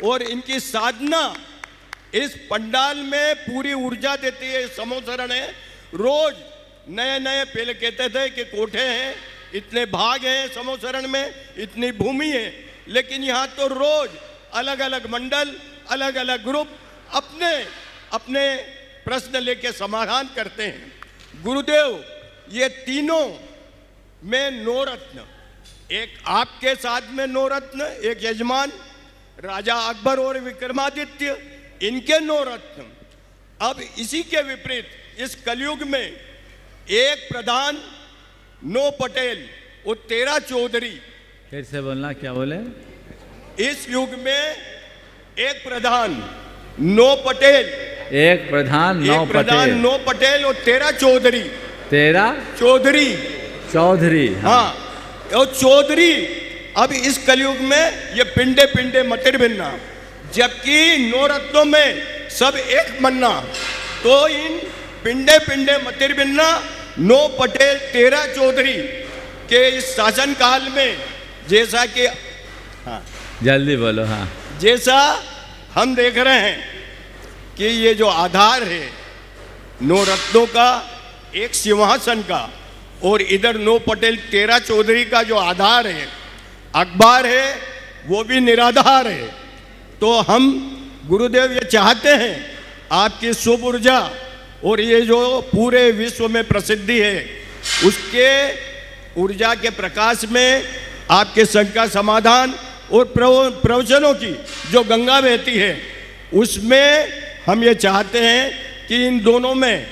और इनकी साधना इस पंडाल में पूरी ऊर्जा देती है। समूह शरण है, रोज नए नए, पहले कहते थे कि कोठे हैं, इतने भाग हैं समूह शरण में, इतनी भूमि है, लेकिन यहाँ तो रोज अलग अलग मंडल, अलग अलग ग्रुप अपने अपने प्रश्न लेके समाधान करते हैं। गुरुदेव, ये तीनों में 9 रत्न, एक आपके साथ में 9 रत्न, एक यजमान राजा अकबर और विक्रमादित्य, इनके 9 रत्न। अब इसी के विपरीत इस कलयुग में एक प्रधान 9 पटेल और 13 चौधरी। फिर से बोलना, क्या बोले? इस युग में एक प्रधान 9 पटेल, एक प्रधान 9 पटेल और 13 चौधरी। 13 चौधरी, हाँ, और चौधरी अब इस कलयुग में ये पिंडे पिंडे मतिर भिन्ना, जबकि 9 रत्नों में सब एक मन्ना। तो इन पिंडे पिंडे मतिर भिन्ना 9 पटेल 13 चौधरी के इस शासन काल में, जैसा कि, हाँ जल्दी बोलो, हाँ, जैसा हम देख रहे हैं कि ये जो आधार है 9 रत्नों का, एक सिंहासन का, और इधर 9 पटेल 13 चौधरी का जो आधार है, अखबार है, वो भी निराधार है। तो हम गुरुदेव ये चाहते हैं आपकी शुभ ऊर्जा और ये जो पूरे विश्व में प्रसिद्धि है, उसके ऊर्जा के प्रकाश में आपके शंका समाधान और प्रवचनों की जो गंगा बहती है, उसमें हम ये चाहते हैं कि इन दोनों में,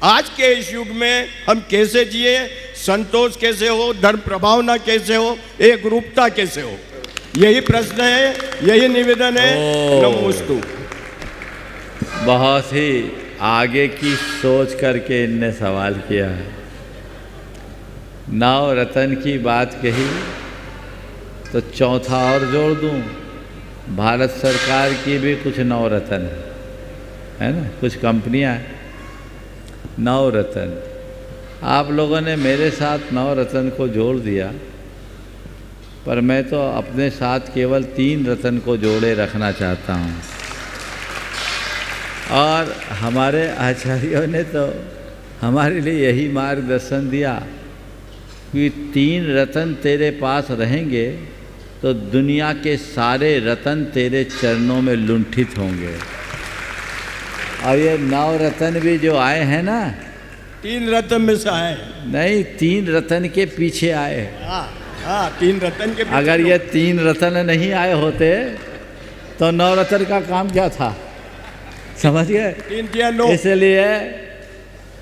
आज के इस युग में हम कैसे जिए, संतोष कैसे हो, धर्म प्रभावना कैसे हो, एक रूपता कैसे हो, यही प्रश्न है, यही निवेदन है। नमोस्तु। बहुत ही आगे की सोच करके इनने सवाल किया है। 9 रत्न की बात कही तो चौथा और जोड़ दूं, भारत सरकार की भी कुछ 9 रत्न है ना, कुछ कंपनियां हैं 9 रत्न। आप लोगों ने मेरे साथ 9 रत्न को जोड़ दिया, पर मैं तो अपने साथ केवल 3 रत्न को जोड़े रखना चाहता हूँ। और हमारे आचार्यों ने तो हमारे लिए यही मार्गदर्शन दिया कि 3 रत्न तेरे पास रहेंगे तो दुनिया के सारे रत्न तेरे चरणों में लुंठित होंगे। और ये 9 रत्न भी जो आए हैं ना, 3 रत्न में से आए नहीं, 3 रत्न के पीछे आए। हाँ, 3 रत्न के पीछे। अगर ये 3 रत्न नहीं आए होते तो 9 रत्न का काम क्या था? समझ गए? इसलिए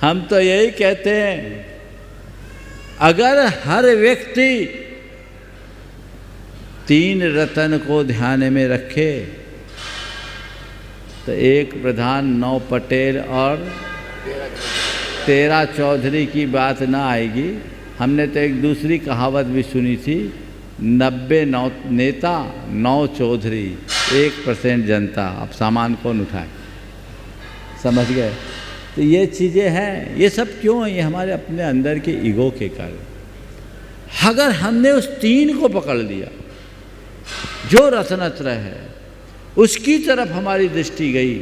हम तो यही कहते हैं, अगर हर व्यक्ति 3 रत्न को ध्यान में रखे तो 1 प्रधान 9 पटेल और 13 चौधरी की बात ना आएगी। हमने तो एक दूसरी कहावत भी सुनी थी, 90 नेता 9 चौधरी 1% जनता। अब सामान कौन उठाए? समझ गए? तो ये चीज़ें हैं। ये सब क्यों है? ये हमारे अपने अंदर के ईगो के कारण। अगर हमने उस 3 को पकड़ लिया जो रत्नत्रय है, उसकी तरफ हमारी दृष्टि गई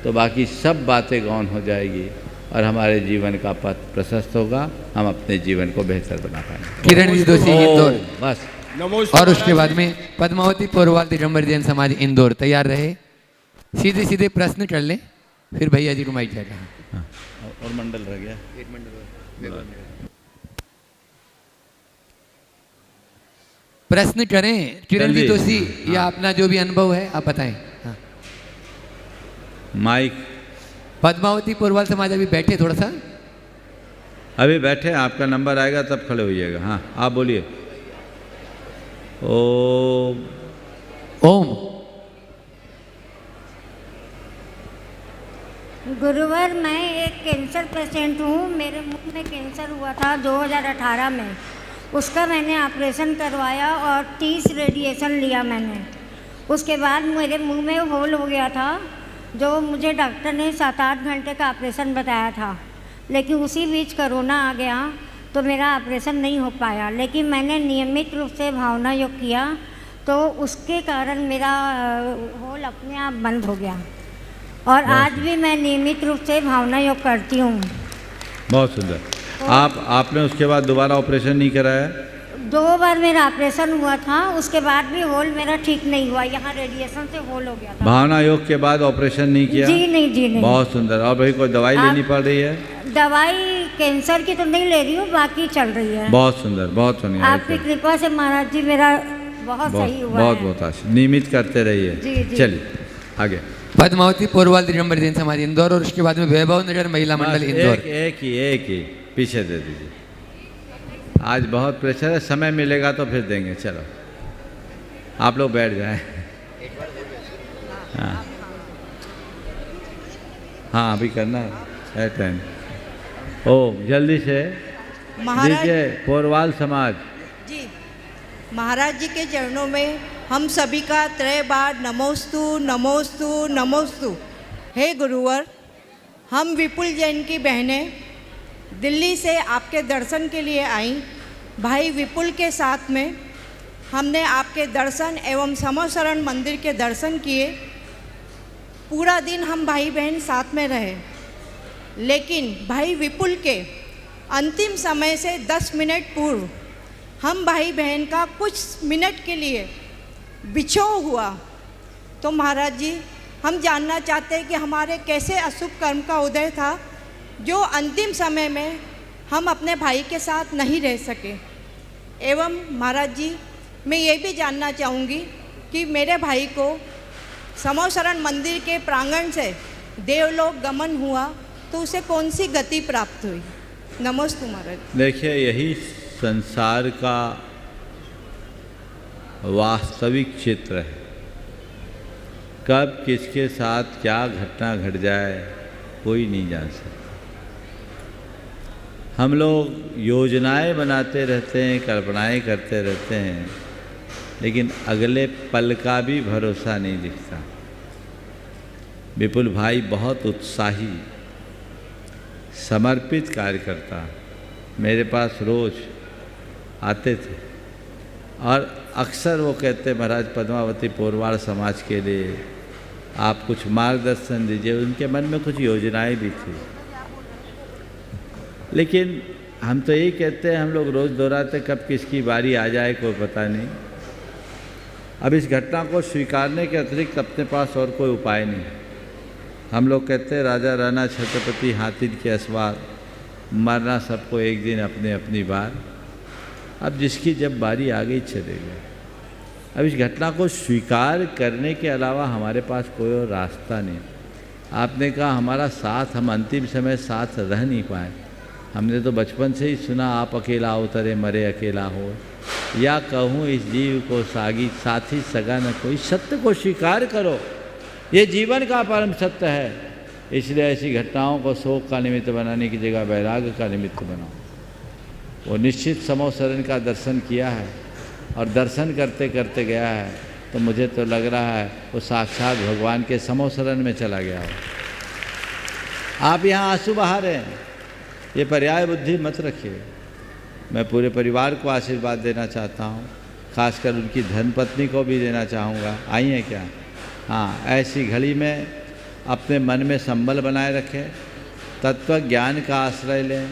तो बाकी सब बातें गौण हो जाएगी और हमारे जीवन का पथ प्रशस्त होगा। हम अपने जीवन को बेहतर बना पाएंगे। किरण जी दोषी इंदौर, बस। और उसके बाद में पद्मावती पोरवाल दिगंबर जैन समाज इंदौर। तैयार रहे, सीधे सीधे प्रश्न कर ले, फिर भैया जी को माइक जाएगा। हाँ, और मंडल रह गया, एक मंडल। प्रश्न करें किरण जी दोषी, या अपना जो भी अनुभव है आप बताएं। हाँ। माइक। पद्मावती पोरवाल समाज अभी बैठे, थोड़ा सा अभी बैठे, आपका नंबर आएगा तब खड़े होइएगा। हाँ, आप बोलिए। ओम। गुरुवर, मैं एक कैंसर पेशेंट हूँ। मेरे मुंह में कैंसर हुआ था 2018 में। उसका मैंने ऑपरेशन करवाया और 30 रेडिएशन लिया मैंने। उसके बाद मेरे मुंह में होल हो गया था, जो मुझे डॉक्टर ने 7-8 घंटे का ऑपरेशन बताया था। लेकिन उसी बीच कोरोना आ गया तो मेरा ऑपरेशन नहीं हो पाया। लेकिन मैंने नियमित रूप से भावना योग किया तो उसके कारण मेरा होल अपने आप बंद हो गया। और आज भी मैं नियमित रूप से भावना योग करती हूँ। बहुत सुंदर। आपने उसके बाद दोबारा ऑपरेशन नहीं कराया? 2 बार मेरा ऑपरेशन हुआ था, उसके बाद भी होल मेरा ठीक नहीं हुआ। यहाँ रेडिएशन से होल हो गया था। भावना योग के बाद ऑपरेशन नहीं किया? जी नहीं। बहुत सुंदर। और भाई कोई दवाई लेनी पड़ रही है? दवाई कैंसर की तो नहीं ले रही हूँ, बाकी चल रही है। बहुत सुंदर, बहुत सुंदर। आपकी कृपा से महाराज जी मेरा बहुत सही हुआ है। बहुत आशीष। नियमित करते रहिए। चलिए आगे। पद्मावती पोरवाल दिगंबर जैन समाज इंदौर, और उसके बाद में वैभव नगर महिला मंडल इंदौर। एक ही पीछे दे दीजिए। आज बहुत प्रेशर है, समय मिलेगा तो फिर देंगे। चलो आप लोग बैठ जाएं। हाँ अभी करना है टाइम। जल्दी से दीजिए। पोरवाल समाज जी, महाराज जी के चरणों में हम सभी का 3 बार नमोस्तु नमोस्तु नमोस्तु। हे गुरुवर, हम विपुल जैन की बहनें दिल्ली से आपके दर्शन के लिए आई। भाई विपुल के साथ में हमने आपके दर्शन एवं समोसरण मंदिर के दर्शन किए। पूरा दिन हम भाई बहन साथ में रहे, लेकिन भाई विपुल के अंतिम समय से 10 मिनट पूर्व हम भाई बहन का कुछ मिनट के लिए बिछोह हुआ। तो महाराज जी, हम जानना चाहते हैं कि हमारे कैसे अशुभ कर्म का उदय था जो अंतिम समय में हम अपने भाई के साथ नहीं रह सके। एवं महाराज जी, मैं ये भी जानना चाहूँगी कि मेरे भाई को समोसरण मंदिर के प्रांगण से देवलोक गमन हुआ तो उसे कौन सी गति प्राप्त हुई? नमस्ते महाराज। देखिए, यही संसार का वास्तविक चित्र है। कब किसके साथ क्या घटना घट जाए कोई नहीं जान सकता। हम लोग योजनाएं बनाते रहते हैं, कल्पनाएं करते रहते हैं, लेकिन अगले पल का भी भरोसा नहीं दिखता। विपुल भाई बहुत उत्साही, समर्पित कार्यकर्ता मेरे पास रोज आते थे और अक्सर वो कहते, महाराज पद्मावती पोरवाल समाज के लिए आप कुछ मार्गदर्शन दीजिए। उनके मन में कुछ योजनाएं भी थी, लेकिन हम तो यही कहते हैं, हम लोग रोज़ दोहराते, कब किसकी बारी आ जाए कोई पता नहीं। अब इस घटना को स्वीकारने के अतिरिक्त अपने पास और कोई उपाय नहीं। हम लोग कहते हैं, राजा राणा छत्रपति हाथिन के असवार, मरना सबको एक दिन अपने अपनी बार। अब जिसकी जब बारी आ गई चले गए। अब इस घटना को स्वीकार करने के अलावा हमारे पास कोई और रास्ता नहीं। आपने कहा हमारा साथ, हम अंतिम समय साथ रह नहीं पाए। हमने तो बचपन से ही सुना आप अकेला उतरे मरे अकेला हो, या कहूँ इस जीव को सागी साथी सगा न कोई, सत्य को स्वीकार करो, ये जीवन का परम सत्य है। इसलिए ऐसी घटनाओं को शोक का निमित्त बनाने की जगह वैराग्य का निमित्त बनाओ। वो निश्चित समो शरण का दर्शन किया है और दर्शन करते करते गया है, तो मुझे तो लग रहा है वो साक्षात भगवान के समो शरण में चला गया हो। आप यहाँ आंसू बहा रहे हैं, ये पर्याय बुद्धि मत रखिए। मैं पूरे परिवार को आशीर्वाद देना चाहता हूँ, खासकर उनकी धर्मपत्नी को भी देना चाहूँगा। आई हैं क्या? हाँ, ऐसी घड़ी में अपने मन में संबल बनाए रखें, तत्व ज्ञान का आश्रय लें,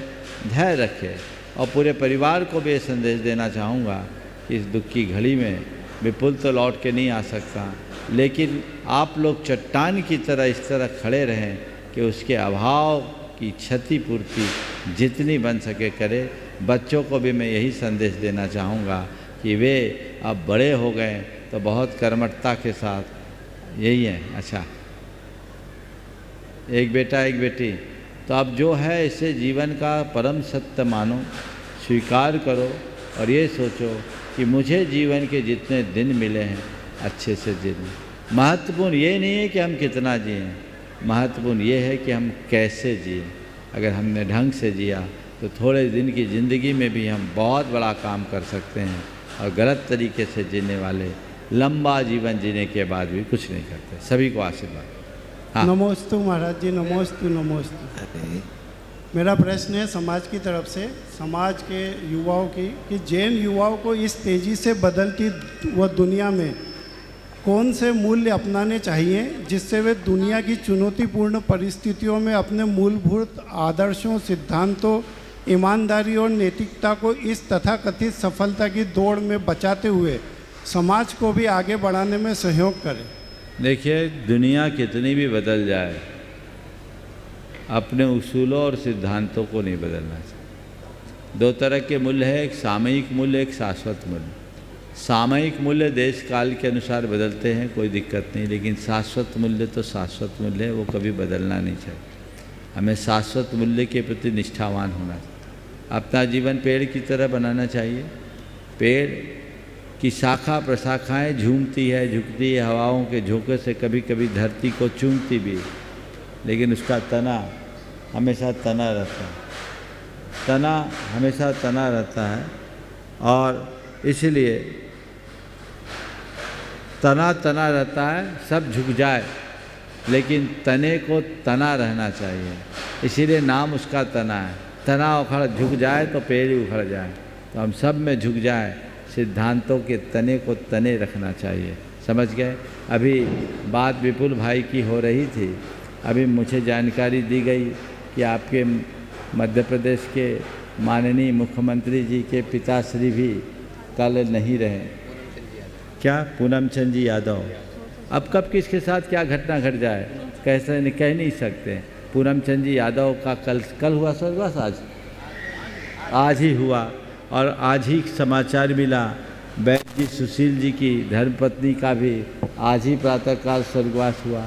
धैर्य रखें। और पूरे परिवार को भी ये संदेश देना चाहूँगा कि इस दुख की घड़ी में विपुल तो लौट के नहीं आ सकता, लेकिन आप लोग चट्टान की तरह इस तरह खड़े रहें कि उसके अभाव की क्षतिपूर्ति जितनी बन सके करें। बच्चों को भी मैं यही संदेश देना चाहूँगा कि वे अब बड़े हो गए तो बहुत कर्मठता के साथ यही है। अच्छा, एक बेटा एक बेटी, तो अब जो है इसे जीवन का परम सत्य मानो, स्वीकार करो और ये सोचो कि मुझे जीवन के जितने दिन मिले हैं अच्छे से जिए। महत्वपूर्ण ये नहीं है कि हम कितना जिएं, महत्वपूर्ण ये है कि हम कैसे जिए। अगर हमने ढंग से जिया तो थोड़े दिन की ज़िंदगी में भी हम बहुत बड़ा काम कर सकते हैं, और गलत तरीके से जीने वाले लंबा जीवन जीने के बाद भी कुछ नहीं करते। सभी को आशीर्वाद। हाँ। नमोस्तु महाराज जी, नमोस्तु नमोस्तु। मेरा प्रश्न है समाज की तरफ से, समाज के युवाओं की, कि जैन युवाओं को इस तेज़ी से बदलती वह दुनिया में कौन से मूल्य अपनाने चाहिए जिससे वे दुनिया की चुनौतीपूर्ण परिस्थितियों में अपने मूलभूत आदर्शों, सिद्धांतों, ईमानदारी और नैतिकता को इस तथाकथित सफलता की दौड़ में बचाते हुए समाज को भी आगे बढ़ाने में सहयोग करें। देखिए, दुनिया कितनी भी बदल जाए, अपने उसूलों और सिद्धांतों को नहीं बदलना चाहिए। दो तरह के मूल्य है, एक सामयिक मूल्य, एक शाश्वत मूल्य। सामयिक मूल्य देश काल के अनुसार बदलते हैं, कोई दिक्कत नहीं, लेकिन शाश्वत मूल्य तो शाश्वत मूल्य है, वो कभी बदलना नहीं चाहिए। हमें शाश्वत मूल्य के प्रति निष्ठावान होना चाहिए। अपना जीवन पेड़ की तरह बनाना चाहिए। पेड़ की शाखा प्रशाखाएँ झूमती है, झुकती है, हवाओं के झोंके से कभी कभी धरती को चूमती भी, लेकिन उसका तना हमेशा तना रहता है। तना हमेशा तना रहता है, और इसलिए तना तना रहता है, सब झुक जाए लेकिन तने को तना रहना चाहिए, इसीलिए नाम उसका तना है। तना उखड़ झुक जाए तो पेड़ ही उखड़ जाए, तो हम सब में झुक जाए, सिद्धांतों के तने को तने रखना चाहिए। समझ गए? अभी बात विपुल भाई की हो रही थी, अभी मुझे जानकारी दी गई कि आपके मध्य प्रदेश के माननीय मुख्यमंत्री जी के पिताश्री भी कल नहीं रहे। क्या? पूनम चंद जी यादव। अब कब किसके साथ क्या घटना घट जाए कैसे कह नहीं सकते। पूनम चंद जी यादव का कल हुआ स्वर्गवास, आज ही हुआ, और आज ही समाचार मिला वैद्य जी सुशील जी की धर्मपत्नी का भी आज ही प्रातःकाल स्वर्गवास हुआ।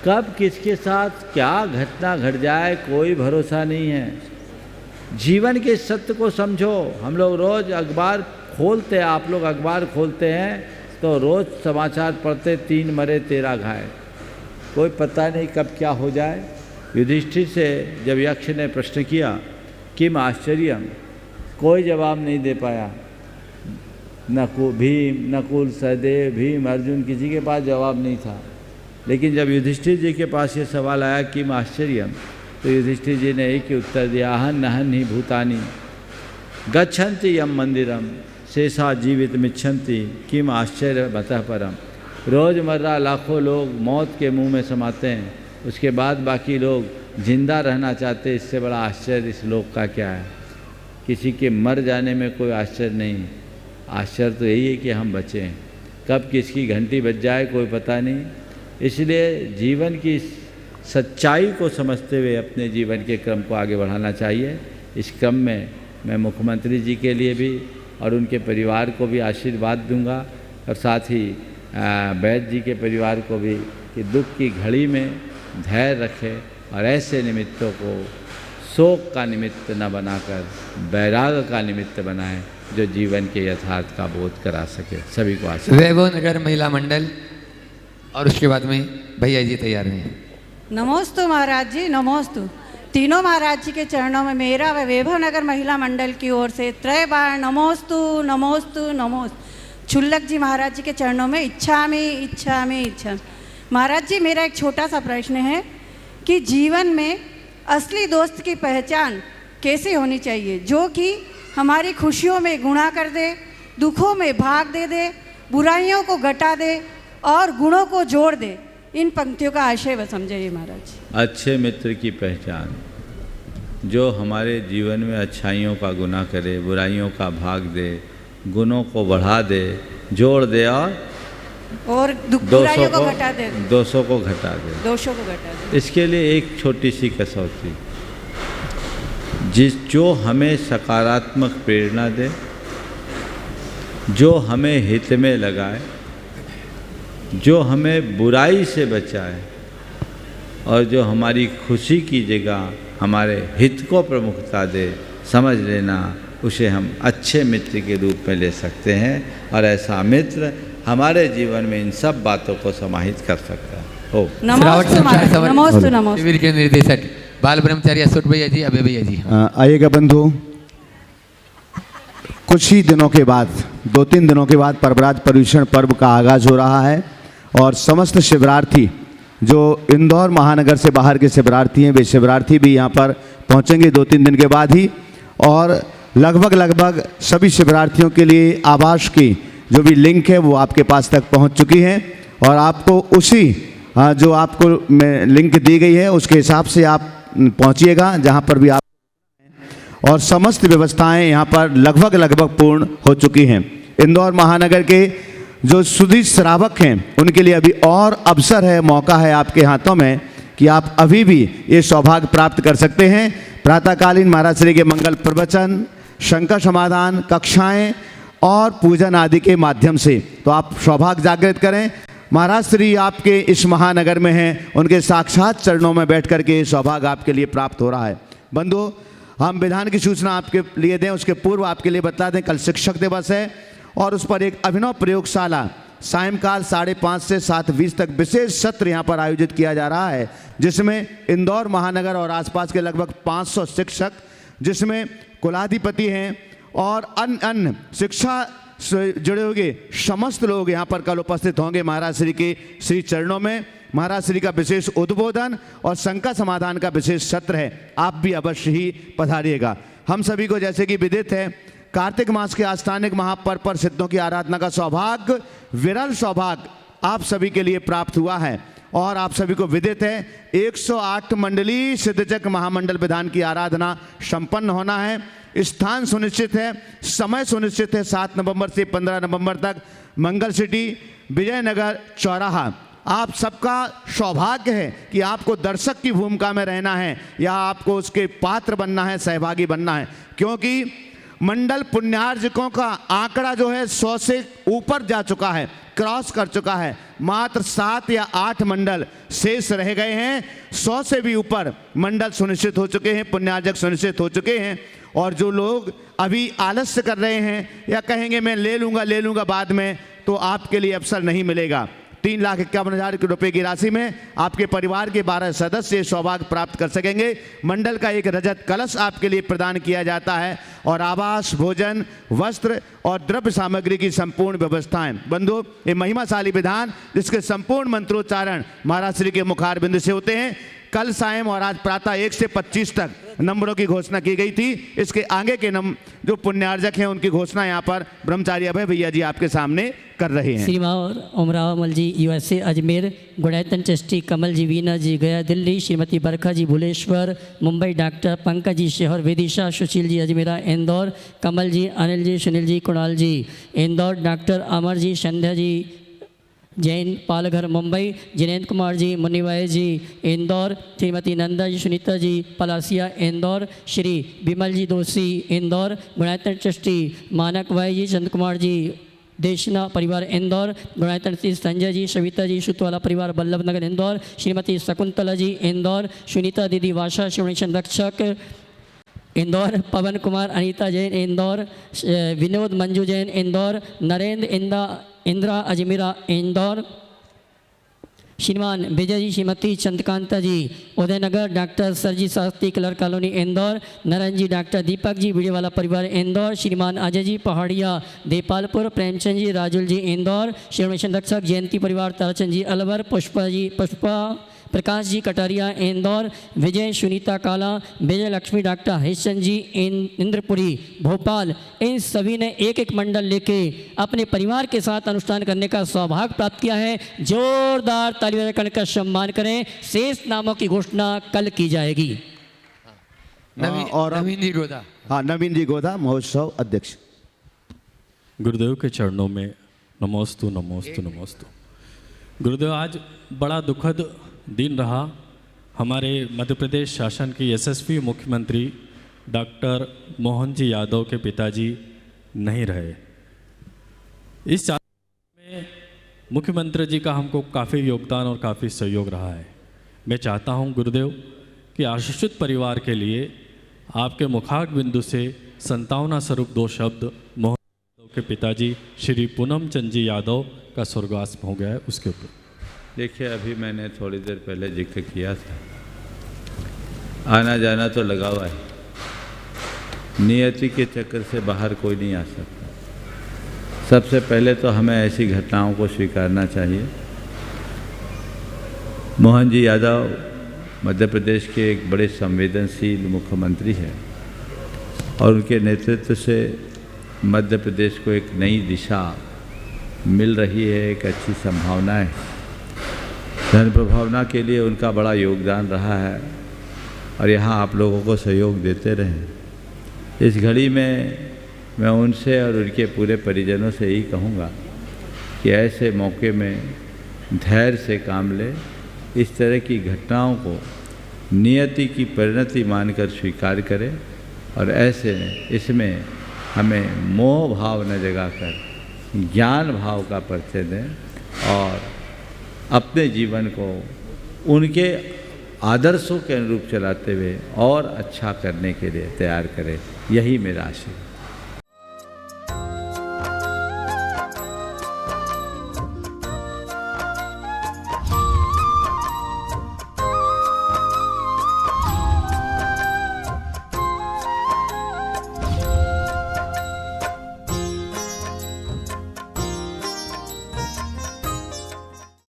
कब किसके साथ क्या घटना घट जाए कोई भरोसा नहीं है। जीवन के सत्य को समझो। हम लोग रोज़ अखबार खोलते हैं, आप लोग अखबार खोलते हैं तो रोज़ समाचार पढ़ते 3 मरे 13 घायल, कोई पता नहीं कब क्या हो जाए। युधिष्ठिर से जब यक्ष ने प्रश्न किया किम आश्चर्यम, कोई जवाब नहीं दे पाया। भीम, नकुल, सहदेव, भीम, अर्जुन, किसी के पास जवाब नहीं था। लेकिन जब युधिष्ठिर जी के पास ये सवाल आया किम आश्चर्यम, तो युधिष्ठिर जी ने एक ही उत्तर दिया, अहन नहन ही भूतानी गच्छन्ति यम मंदिरम शेषा जीवित मिच्छन्ति किम आश्चर्य बतः परम। रोज़मर्रा लाखों लोग मौत के मुंह में समाते हैं, उसके बाद बाकी लोग जिंदा रहना चाहते हैं। इससे बड़ा आश्चर्य इस लोक का क्या है। किसी के मर जाने में कोई आश्चर्य नहीं, आश्चर्य तो यही है कि हम बचें। कब किसकी घंटी बज जाए कोई पता नहीं। इसलिए जीवन की सच्चाई को समझते हुए अपने जीवन के क्रम को आगे बढ़ाना चाहिए। इस क्रम में मैं मुख्यमंत्री जी के लिए भी और उनके परिवार को भी आशीर्वाद दूंगा, और साथ ही वैद्य जी के परिवार को भी कि दुख की घड़ी में धैर्य रखे और ऐसे निमित्तों को शोक का निमित्त न बनाकर वैराग्य का निमित्त बनाएं, जो जीवन के यथार्थ का बोध करा सके। सभी को आशीर्वाद। वैभव नगर महिला मंडल, और उसके बाद में भैया जी तैयार हैं। नमोस्तु महाराज जी, नमोस्तु। तीनों महाराज जी के चरणों में मेरा व वैभव नगर महिला मंडल की ओर से त्रय बार नमोस्तु नमोस्तु नमोस्तु। छुल्लक जी महाराज जी के चरणों में इच्छामि इच्छामि इच्छा। महाराज जी, मेरा एक छोटा सा प्रश्न है कि जीवन में असली दोस्त की पहचान कैसे होनी चाहिए, जो कि हमारी खुशियों में गुणा कर दे, दुखों में भाग दे दे, बुराइयों को घटा दे और गुणों को जोड़ दे। इन पंक्तियों का आशय व समझाइए महाराज। अच्छे मित्र की पहचान, जो हमारे जीवन में अच्छाइयों का गुना करे, बुराइयों का भाग दे, गुणों को बढ़ा दे, जोड़ दे और बुराइयों को घटा दे, दोषों को घटा दे, दोषों को घटा दे। इसके लिए एक छोटी सी कसौटी, जो हमें सकारात्मक प्रेरणा दे, जो हमें हित में लगाए, जो हमें बुराई से बचाए और जो हमारी खुशी की जगह हमारे हित को प्रमुखता दे, समझ लेना उसे हम अच्छे मित्र के रूप में ले सकते हैं। और ऐसा मित्र हमारे जीवन में इन सब बातों को समाहित कर सकता है। हो नमोस्तु शिविर के निर्देशक बाल ब्रह्मचारी अशोक भैया जी, अभय भैया जी। आइएगा बंधु, कुछ ही दिनों के बाद, 2-3 दिनों के बाद परवराज पर्यूषण पर्व का आगाज हो रहा है और समस्त शिवरार्थी जो इंदौर महानगर से बाहर के शिवरार्थी हैं, वे शिवरार्थी भी यहाँ पर पहुँचेंगे 2-3 दिन के बाद ही। और लगभग सभी शिवरार्थियों के लिए आवास की जो भी लिंक है वो आपके पास तक पहुँच चुकी है और आपको उसी जो आपको लिंक दी गई है उसके हिसाब से आप पहुँचिएगा जहाँ पर भी आप, और समस्त व्यवस्थाएं यहाँ पर लगभग पूर्ण हो चुकी हैं। इंदौर महानगर के जो सुधीर श्रावक हैं उनके लिए अभी और अवसर है, मौका है आपके हाथों में कि आप अभी भी ये सौभाग्य प्राप्त कर सकते हैं। प्रातःकालीन महाराज श्री के मंगल प्रवचन, शंकर समाधान, कक्षाएं और पूजन आदि के माध्यम से तो आप सौभाग्य जागृत करें। महाराज श्री आपके इस महानगर में हैं, उनके साक्षात चरणों में बैठ कर के सौभाग्य आपके लिए प्राप्त हो रहा है। बंधु, हम विधान की सूचना आपके लिए दें उसके पूर्व आपके लिए बता दें, कल शिक्षक दिवस है और उस पर एक अभिनव प्रयोगशाला सायंकाल 5:30 से 7:20 तक विशेष सत्र यहाँ पर आयोजित किया जा रहा है, जिसमें इंदौर महानगर और आसपास के लगभग 500 शिक्षक, जिसमें कुलाधिपति हैं और अन्य शिक्षा से जुड़े हुए समस्त लोग यहाँ पर कल उपस्थित होंगे। महाराज श्री के श्री चरणों में महाराज श्री का विशेष उद्बोधन और शंका समाधान का विशेष सत्र है, आप भी अवश्य ही पधारिएगा। हम सभी को जैसे कि विदित है, कार्तिक मास के आस्थानिक महापर्व पर सिद्धों की आराधना का सौभाग्य, विरल सौभाग्य आप सभी के लिए प्राप्त हुआ है और आप सभी को विदित है 108 मंडली सिद्धचक्र महामंडल विधान की आराधना संपन्न होना है। स्थान सुनिश्चित है, समय सुनिश्चित है, 7 नवंबर से 15 नवंबर तक मंगल सिटी विजयनगर चौराहा। आप सबका सौभाग्य है कि आपको दर्शक की भूमिका में रहना है या आपको उसके पात्र बनना है, सहभागी बनना है, क्योंकि मंडल पुण्यार्जकों का आंकड़ा जो है 100 से ऊपर जा चुका है, क्रॉस कर चुका है। मात्र 7 या 8 मंडल शेष रह गए हैं। 100 से भी ऊपर मंडल सुनिश्चित हो चुके हैं, पुण्यार्जक सुनिश्चित हो चुके हैं। और जो लोग अभी आलस्य कर रहे हैं या कहेंगे मैं ले लूँगा बाद में, तो आपके लिए अवसर नहीं मिलेगा। 3,51,000 रुपये की राशि में आपके परिवार के 12 सदस्य सौभाग्य प्राप्त कर सकेंगे। मंडल का एक रजत कलश आपके लिए प्रदान किया जाता है और आवास, भोजन, वस्त्र और द्रव्य सामग्री की संपूर्ण व्यवस्थाएं। बंधु, ये महिमाशाली विधान जिसके संपूर्ण मंत्रोच्चारण महाराज श्री के मुखारबिंद से होते हैं। कल सायं और आज प्रातः 1 से 25 तक नंबरों की घोषणा की गई थी। इसके आगे के जो पुण्यार्जक हैं उनकी घोषणा यहाँ पर ब्रह्मचारी अभय भैया जी आपके सामने कर रहे हैं। श्रीमा और ओमरावमल जी USA अजमेर, गुड़ैतन ट्रस्टी कमल जी वीना जी गया दिल्ली, श्रीमती बरखा जी भुलेश्वर मुंबई, डॉक्टर पंकज जी शेहर, विदिशा सुशील जी अजमेरा इंदौर, कमल जी, अनिल जी, सुनील जी, कुणाल जी इंदौर, डॉक्टर अमर जी, संध्या जी जैन पालघर मुंबई, जिनेन्द्र कुमार जी मुनिवाय जी इंदौर, श्रीमती नंदा जी, सुनीता जी पलासिया इंदौर, श्री विमल जी दोषी इंदौर, गुणायतन ट्रस्टी मानक भाई जी, चंद कुमार जी देशना परिवार इंदौर, गुणायतन श्री संजय जी, सविता जी, सुतवाला परिवार बल्लभ नगर इंदौर, श्रीमती शकुंतला जी इंदौर, सुनीता दीदी वाशा शिवणी संरक्षक इंदौर, पवन कुमार अनीता जैन इंदौर, विनोद मंजू जैन इंदौर, नरेंद्र इंदिरा अजमीरा इंदौर, श्रीमान विजय जी, श्रीमती चंद्रकांता जी उदयनगर, डॉक्टर सरजी शास्त्री क्लर्क कॉलोनी इंदौर, नरेंद्र जी, डॉक्टर दीपक जी वीडियोवाला परिवार इंदौर, श्रीमान अजय जी पहाड़िया देपालपुर, प्रेमचंद जी राजुल जी इंदौर, शिवणी संरक्षक जयंती परिवार ताराचंद जी अलवर, पुष्पा प्रकाश जी कटारिया इंदौर, विजय सुनीता काला, विजय लक्ष्मी डॉक्टर हरिश्चंद जी इंद्रपुरी भोपाल, इन सभी ने एक एक मंडल लेके अपने परिवार के साथ अनुष्ठान करने का सौभाग्य प्राप्त किया है। जोरदार ताली बजाकर का सम्मान करें। शेष नामों की घोषणा कल की जाएगी। नवीन जी गोदा। हाँ, नवीन जी गोदा, महोत्सव अध्यक्ष। गुरुदेव के चरणों में नमोस्तु नमोस्तु नमोस्तु। गुरुदेव, आज बड़ा दुखद दिन रहा। हमारे मध्य प्रदेश शासन के यशस्वी मुख्यमंत्री डॉक्टर मोहन जी यादव के पिताजी नहीं रहे। इस में मुख्यमंत्री जी का हमको काफ़ी योगदान और काफ़ी सहयोग रहा है। मैं चाहता हूं गुरुदेव कि आशीषित परिवार के लिए आपके मुखार बिंदु से संतावना स्वरूप 2 शब्द मोहन यादव के पिताजी श्री पूनम चंद जी यादव का स्वर्गवास हो गया है, उसके ऊपर। देखिए, अभी मैंने थोड़ी देर पहले जिक्र किया था, आना जाना तो लगा हुआ है। नियति के चक्कर से बाहर कोई नहीं आ सकता। सबसे पहले तो हमें ऐसी घटनाओं को स्वीकारना चाहिए। मोहन जी यादव मध्य प्रदेश के एक बड़े संवेदनशील मुख्यमंत्री हैं और उनके नेतृत्व से मध्य प्रदेश को एक नई दिशा मिल रही है, एक अच्छी संभावना है। धन प्रभावना के लिए उनका बड़ा योगदान रहा है और यहाँ आप लोगों को सहयोग देते रहें। इस घड़ी में मैं उनसे और उनके पूरे परिजनों से यही कहूँगा कि ऐसे मौके में धैर्य से काम ले, इस तरह की घटनाओं को नियति की परिणति मानकर स्वीकार करें और ऐसे इसमें हमें मोह भाव न जगाकर ज्ञान भाव का परिचय दें और अपने जीवन को उनके आदर्शों के अनुरूप चलाते हुए और अच्छा करने के लिए तैयार करें। यही मेरा आशय है।